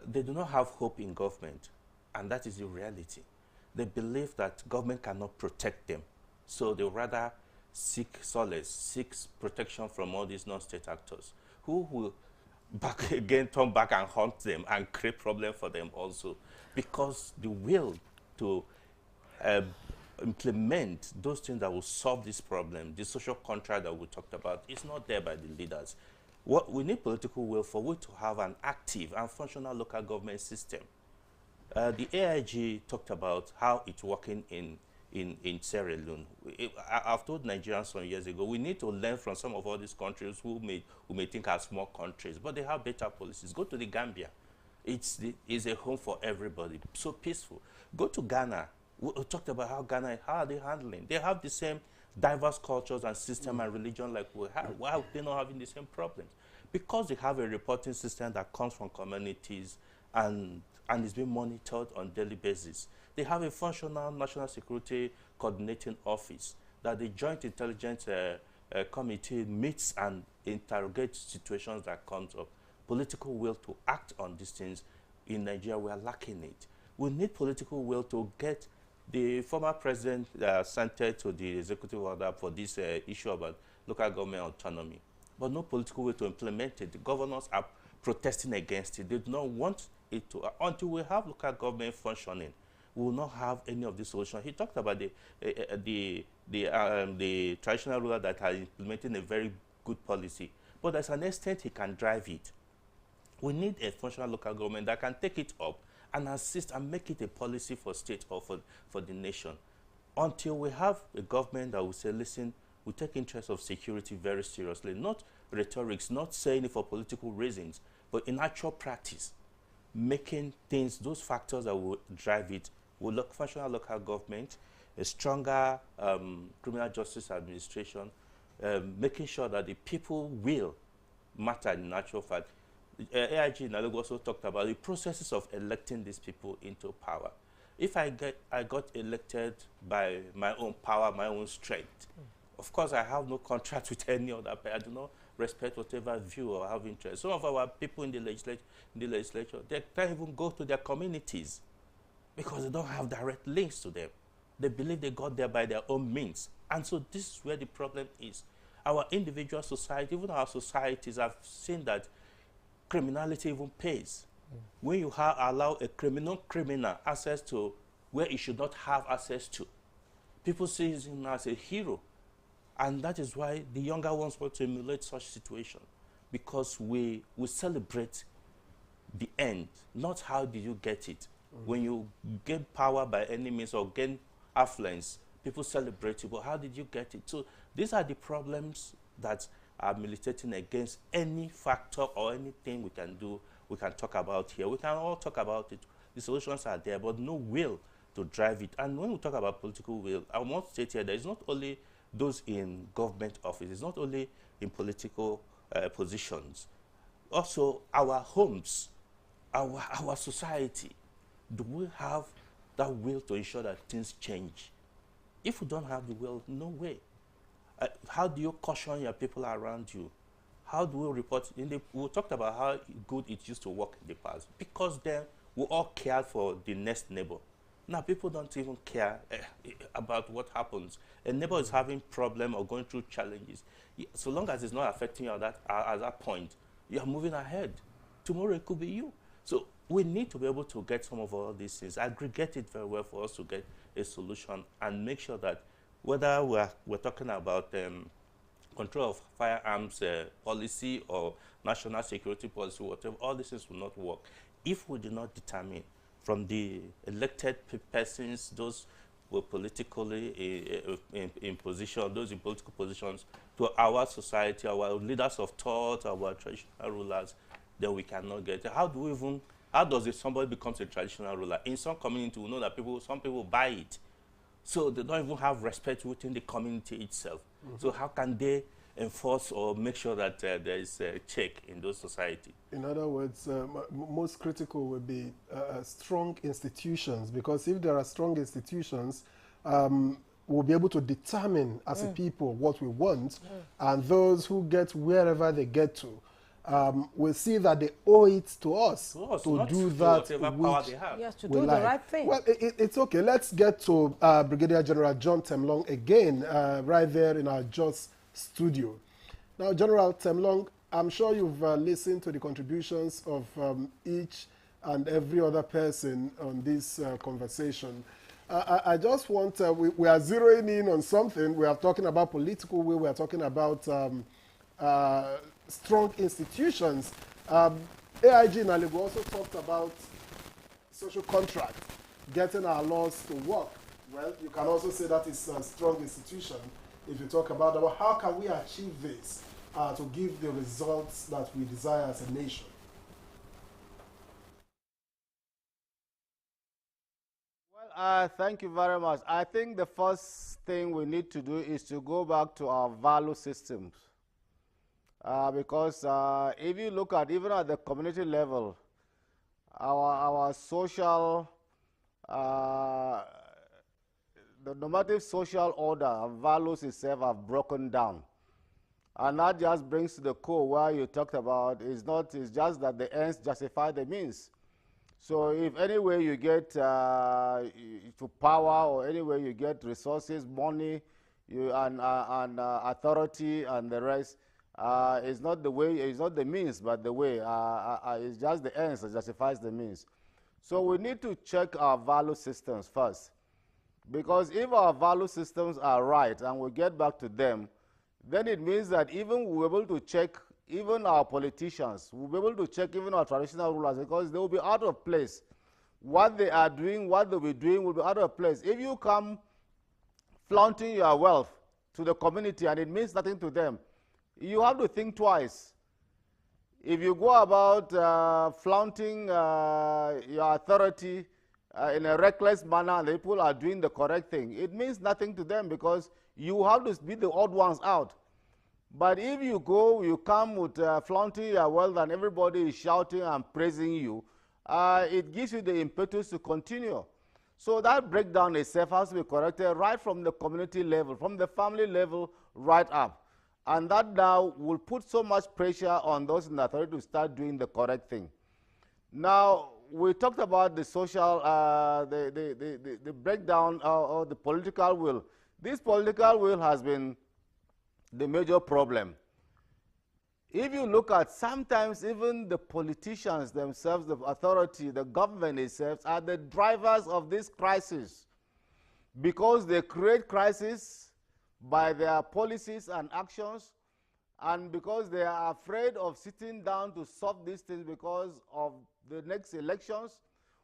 they do not have hope in government, and that is the reality. They believe that government cannot protect them, so they rather seek solace, seek protection from all these non-state actors, who will turn back and haunt them and create problems for them also, because the will to implement those things that will solve this problem, the social contract that we talked about, is not there by the leaders. What we need political will for we to have an active and functional local government system. The AIG talked about how it's working in Sierra Leone. I've told Nigerians some years ago, we need to learn from some of all these countries who may think are small countries, but they have better policies. Go to the Gambia. It's a home for everybody, so peaceful. Go to Ghana. We talked about how are they handling? They have the same diverse cultures and system and religion like we have. Why are they not having the same problems? Because they have a reporting system that comes from communities and is being monitored on a daily basis. They have a functional national security coordinating office that the Joint Intelligence Committee meets and interrogates situations that comes up. Political will to act on these things in Nigeria, we are lacking it. We need political will to get the former president assented to the executive order for this issue about local government autonomy, but no political way to implement it. The governors are protesting against it. They do not want it to. Until we have local government functioning, we will not have any of the solutions. He talked about the traditional ruler that are implementing a very good policy, but there's an extent he can drive it. We need a functional local government that can take it up and assist and make it a policy for state or for the nation. Until we have a government that will say, listen, we take interest of security very seriously, not rhetorics, not saying it for political reasons, but in actual practice, making things, those factors that will drive it, will look functional local government, a stronger criminal justice administration, making sure that the people will matter in actual fact. AIG Nalego also talked about the processes of electing these people into power. If I got elected by my own power, my own strength, of course I have no contract with any other. I do not respect whatever view or have interest. Some of our people in the legislature, they can't even go to their communities because they don't have direct links to them. They believe they got there by their own means. And so this is where the problem is. Our individual society, even our societies, have seen that criminality even pays. When you allow a criminal access to where he should not have access to, people see him as a hero. And that is why the younger ones want to emulate such situation, because we celebrate the end, not how did you get it. When you gain power by any means or gain affluence, people celebrate you, but how did you get it? So these are the problems that are militating against any factor or anything we can do, we can talk about here. We can all talk about it. The solutions are there, but no will to drive it. And when we talk about political will, I want to state here, there is not only those in government office, it's not only in political positions, also our homes, our society. Do we have that will to ensure that things change? If we don't have the will, no way. How do you caution your people around you? How do we report? We talked about how good it used to work in the past, because then we all cared for the next neighbor. Now people don't even care about what happens. A neighbor is having problem or going through challenges. So long as it's not affecting you at that point, you are moving ahead. Tomorrow it could be you. So we need to be able to get some of all these things, aggregate it very well for us to get a solution, and make sure that whether we're talking about control of firearms policy or national security policy, whatever, all these things will not work if we do not determine from the elected persons, those who are politically in position, those in political positions, to our society, our leaders of thought, our traditional rulers, then we cannot get it. How does somebody becomes a traditional ruler? In some community, we know that some people buy it. So they don't even have respect within the community itself. So how can they enforce or make sure that there is a check in those society? In other words, most critical would be strong institutions, because if there are strong institutions, we'll be able to determine as a people what we want, and those who get wherever they get to will see that they owe it to us to do that which yes, to do the right thing. Well, it's okay. Let's get to Brigadier General John Temlong again, right there in our Jos studio. Now, General Temlong, I'm sure you've listened to the contributions of each and every other person on this conversation. I just want, we are zeroing in on something. We are talking about political will. We are talking about strong institutions. AIG Nalibu also talked about social contract, getting our laws to work. Well, you can also say that is a strong institution if you talk about how can we achieve this to give the results that we desire as a nation. Well, thank you very much. I think the first thing we need to do is to go back to our value systems. Because if you look at, even at the community level, our social, the normative social order and values itself have broken down. And that just brings to the core where you talked about, it's just that the ends justify the means. So if any way you get to power, or any way you get resources, money, and authority and the rest, it's not the way, it's not the means, but the way. It's just the ends that justifies the means. So we need to check our value systems first. Because if our value systems are right and we get back to them, then it means that even we're able to check even our politicians, we'll be able to check even our traditional rulers, because they will be out of place. What they are doing, what they'll be doing will be out of place. If you come flaunting your wealth to the community and it means nothing to them, you have to think twice. If you go about flaunting your authority in a reckless manner and the people are doing the correct thing, it means nothing to them, because you have to be the odd ones out. But if you come with flaunting your wealth and everybody is shouting and praising you, it gives you the impetus to continue. So that breakdown itself has to be corrected right from the community level, from the family level, right up. And that now will put so much pressure on those in authority to start doing the correct thing. Now, we talked about the social, the breakdown of the political will. This political will has been the major problem. If you look at, sometimes even the politicians themselves, the authority, the government itself, are the drivers of this crisis, because they create crisis by their policies and actions, and because they are afraid of sitting down to solve these things because of the next elections,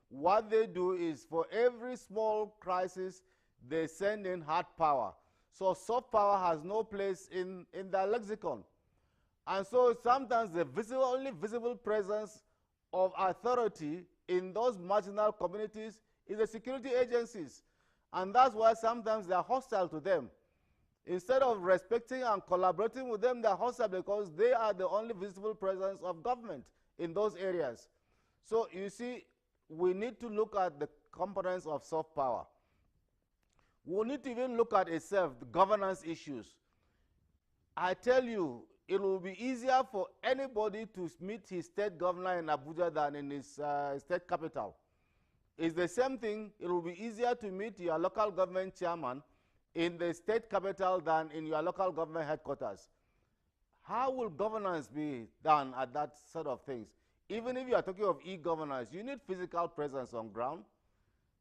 what they do is for every small crisis, they send in hard power. So soft power has no place in their lexicon. And so sometimes the only visible presence of authority in those marginal communities is the security agencies. And that's why sometimes they are hostile to them. Instead of respecting and collaborating with them, they're hostile because they are the only visible presence of government in those areas. So you see, we need to look at the components of soft power. We need to even look at itself, the governance issues. I tell you, it will be easier for anybody to meet his state governor in Abuja than in his state capital. It's the same thing. It will be easier to meet your local government chairman in the state capital than in your local government headquarters. How will governance be done at that sort of things? Even if you are talking of e-governance, you need physical presence on ground.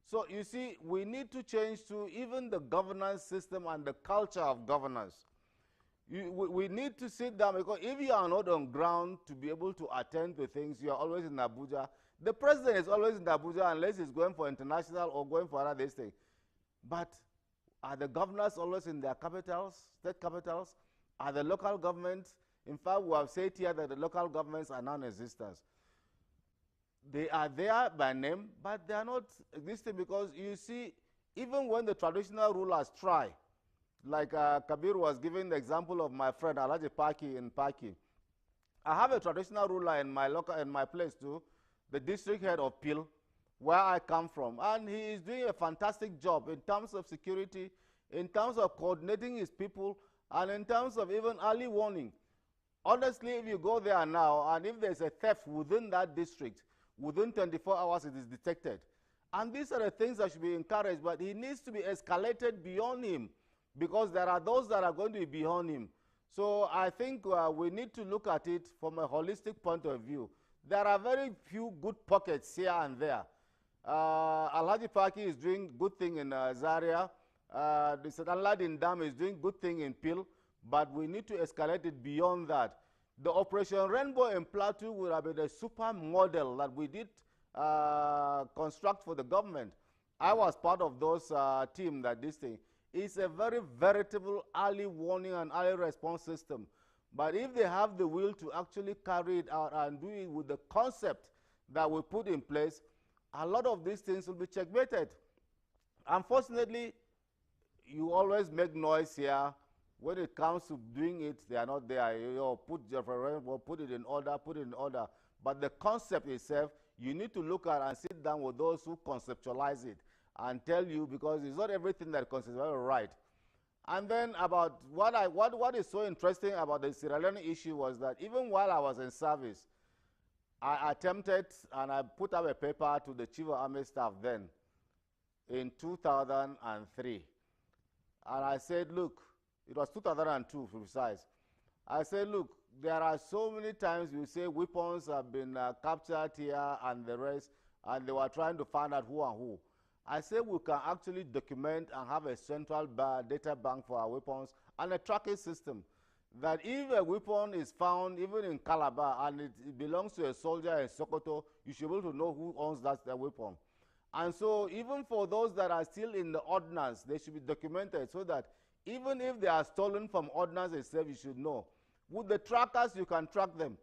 So you see, we need to change to even the governance system and the culture of governance. We need to sit down, because if you are not on ground to be able to attend to things, you are always in Abuja. The president is always in Abuja unless he's going for international or going for other things. But are the governors always in their capitals, state capitals? Are the local governments? In fact, we have said here that the local governments are non-existent. They are there by name, but they are not existing, because you see, even when the traditional rulers try, like Kabir was giving the example of my friend Alhaji Paki in Paki. I have a traditional ruler in my place too, the district head of Pil, where I come from, and he is doing a fantastic job in terms of security, in terms of coordinating his people, and in terms of even early warning. Honestly, if you go there now, and if there's a theft within that district, within 24 hours it is detected. And these are the things that should be encouraged, but he needs to be escalated beyond him, because there are those that are going to be beyond him. So I think we need to look at it from a holistic point of view. There are very few good pockets here and there. Alhaji Paki is doing good thing in Zaria. The Sadanladin Dam is doing good thing in Pil, but we need to escalate it beyond that. The Operation Rainbow in Plateau would have been a super model that we did construct for the government. I was part of those team that this thing. It's a very veritable early warning and early response system. But if they have the will to actually carry it out and do it with the concept that we put in place, a lot of these things will be checkmated. Unfortunately, you always make noise here. When it comes to doing it, they are not there. Put it in order, But the concept itself, you need to look at and sit down with those who conceptualize it and tell you, because it's not everything that conceptualizes right. And then about what is so interesting about the Sierra Leone issue was that even while I was in service, I attempted and I put up a paper to the Chief of Army Staff then in 2003. And I said, look, it was 2002 to be precise. I said, look, there are so many times you say weapons have been captured here and the rest, and they were trying to find out who and who. I said we can actually document and have a central data bank for our weapons and a tracking system, that if a weapon is found even in Calabar and it belongs to a soldier in Sokoto, you should be able to know who owns that weapon. And so even for those that are still in the ordnance, they should be documented so that even if they are stolen from ordnance itself, you should know. With the trackers, you can track them.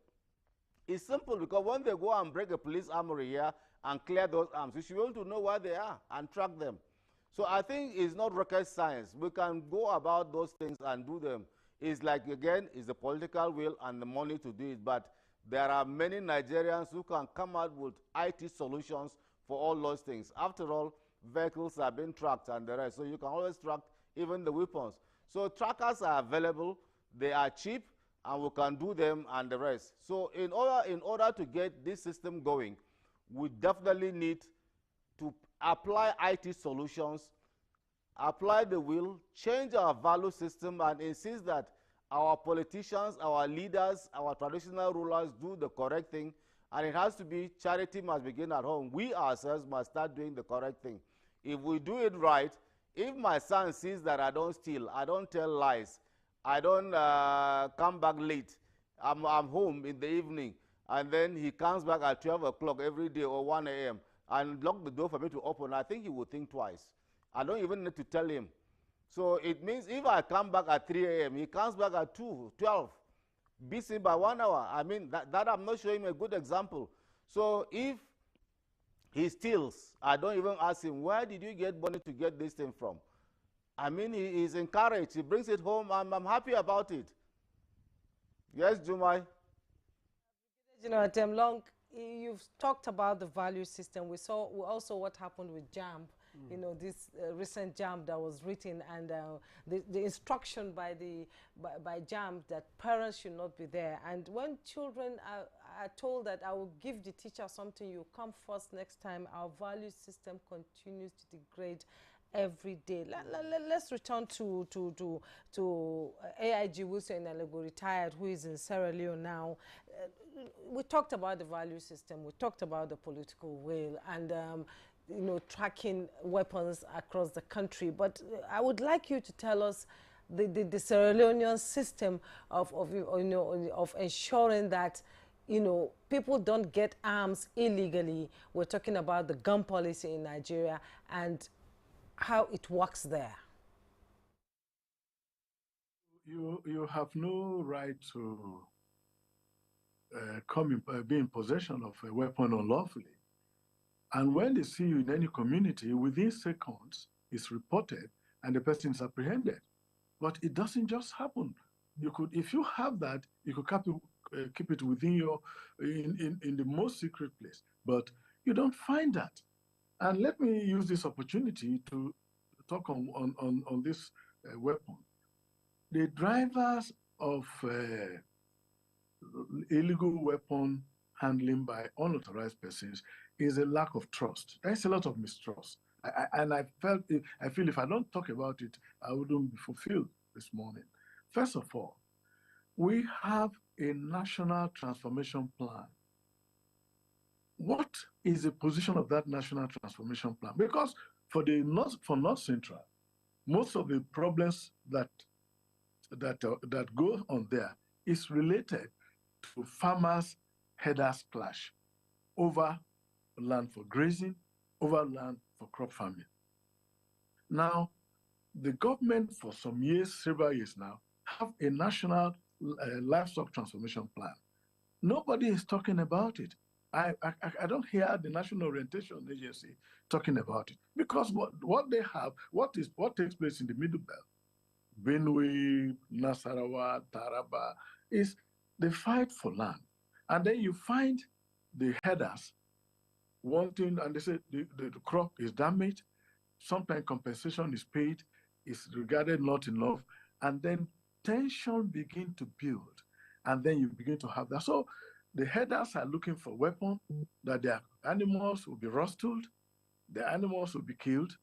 It's simple, because when they go and break a police armory here and clear those arms, you should be able to know where they are and track them. So I think it's not rocket science. We can go about those things and do them. It's like, again, it's the political will and the money to do it. But there are many Nigerians who can come out with IT solutions for all those things. After all, vehicles are being tracked and the rest. So you can always track even the weapons. So trackers are available. They are cheap, and we can do them and the rest. So in order to get this system going, we definitely need to apply IT solutions, apply the will, change our value system, and insist that our politicians, our leaders, our traditional rulers do the correct thing. And it has to be, charity must begin at home. We ourselves must start doing the correct thing. If we do it right, If my son sees that I don't steal, I don't tell lies, I don't come back late, I'm home in the evening, and then he comes back at 12 o'clock every day or 1 a.m. and lock the door for me to open, I think he will think twice. I don't even need to tell him. So it means if I come back at 3 a.m., he comes back at 2, 12, beats him by 1 hour. I mean, that I'm not showing him a good example. So if he steals, I don't even ask him, where did you get money to get this thing from? I mean, he is encouraged. He brings it home. I'm happy about it. Yes, Jumai? You know, Temlong, you've talked about the value system. We saw also what happened with JAMB. You know, this recent JAMB that was written, and the instruction by JAMB that parents should not be there. And when children are told that I will give the teacher something, you come first next time, our value system continues to degrade every day. Let's return to AIG Wilson Alego, retired, who is in Sierra Leone now. We talked about the value system, we talked about the political will, and you know, tracking weapons across the country. But I would like you to tell us the Sierra Leonean system of ensuring that, you know, people don't get arms illegally. We're talking about the gun policy in Nigeria and how it works there. You have no right to be in possession of a weapon unlawfully. And when they see you in any community, within seconds, it's reported and the person is apprehended. But it doesn't just happen. You could, if you have that, you could keep it within your, in the most secret place. But you don't find that. And let me use this opportunity to talk on this weapon. The drivers of illegal weapon handling by unauthorized persons is a lack of trust. There's a lot of mistrust. I feel if I don't talk about it, I wouldn't be fulfilled this morning. First of all, we have a national transformation plan. What is the position of that national transformation plan? Because for North Central, most of the problems that go on there is related to farmers' headers clash over land for grazing, over land for crop farming. Now, the government for some years, several years now, have a national livestock transformation plan. Nobody is talking about it. I don't hear the National Orientation Agency talking about it, because what they have, what takes place in the Middle Belt, Benue, Nasarawa, Taraba, is they fight for land. And then you find the headers wanting, and they say the crop is damaged, sometimes compensation is paid, is regarded not enough, and then tension begin to build, and then you begin to have that. So the headers are looking for weapons, that their animals will be rustled, their animals will be killed,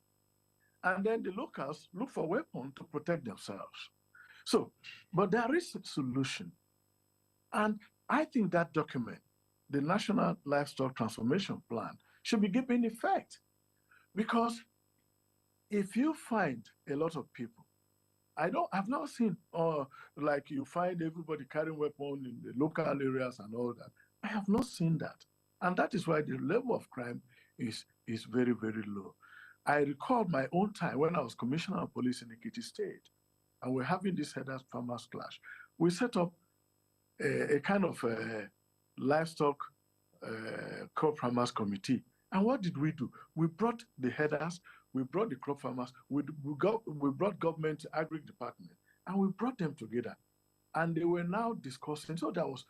and then the locals look for weapons to protect themselves. So, but there is a solution. And I think that document, the National Livestock Transformation Plan, should be given effect. Because if you find a lot of people, I've not seen, like you find everybody carrying weapons in the local areas and all that. I have not seen that. And that is why the level of crime is very, very low. I recall my own time when I was Commissioner of Police in Ekiti State, and we're having this headers farmers clash. We set up a kind of livestock crop farmers committee. And what did we do? We brought the headers, we brought the crop farmers, we brought government agri department, and we brought them together. And they were now discussing. So there was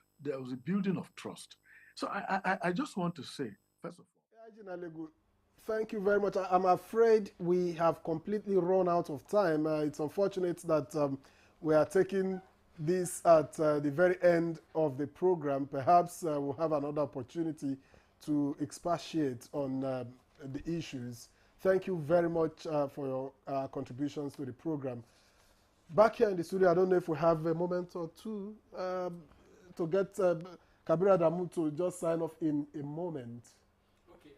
a building of trust. So I just want to say, first of all, thank you very much. I'm afraid we have completely run out of time. It's unfortunate that we are taking this at the very end of the program. Perhaps we'll have another opportunity to expatiate on the issues. Thank you very much for your contributions to the program. Back here in the studio, I don't know if we have a moment or two to get Kabir Adamu to just sign off in a moment. Okay,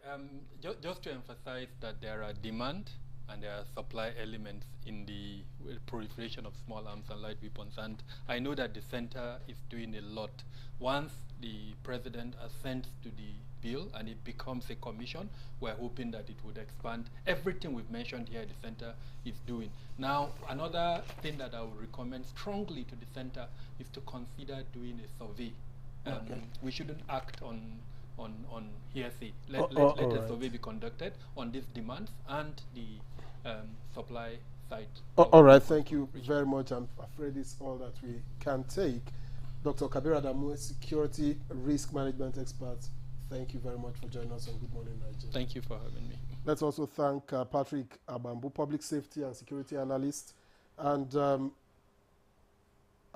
just to emphasize that there are demand and there are supply elements in the proliferation of small arms and light weapons. And I know that the center is doing a lot. Once the president assents to the bill and it becomes a commission, we're hoping that it would expand. Everything we've mentioned here, the center is doing. Now, another thing that I would recommend strongly to the center is to consider doing a survey. We shouldn't act on hearsay. Let a survey be conducted on these demands and the supply side. All right, thank you very much. I'm afraid it's all that we can take. Dr. Kabir Adamu, security risk management expert, thank you very much for joining us on Good Morning Nigeria. Thank you for having me. Let's also thank Patrick Abambu, public safety and security analyst, and an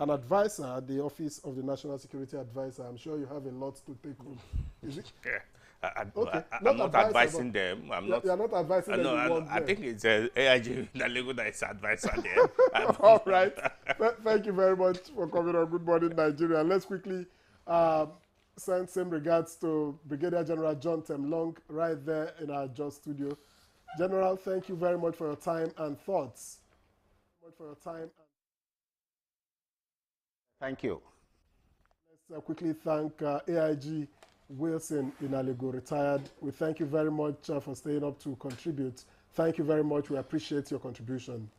advisor at the Office of the National Security Advisor. I'm sure you have a lot to take home. Is it? Yeah. I'm not advising them. You're not advising them. No, I think it's AIG Nalego that is advisor there. All right. Thank you very much for coming on Good Morning Nigeria. Let's quickly send same regards to Brigadier General John Temlong right there in our Jos studio. General, thank you very much for your time and thoughts. Thank you. Let's quickly thank AIG Wilson Inalego, retired. We thank you very much for staying up to contribute. Thank you very much. We appreciate your contribution.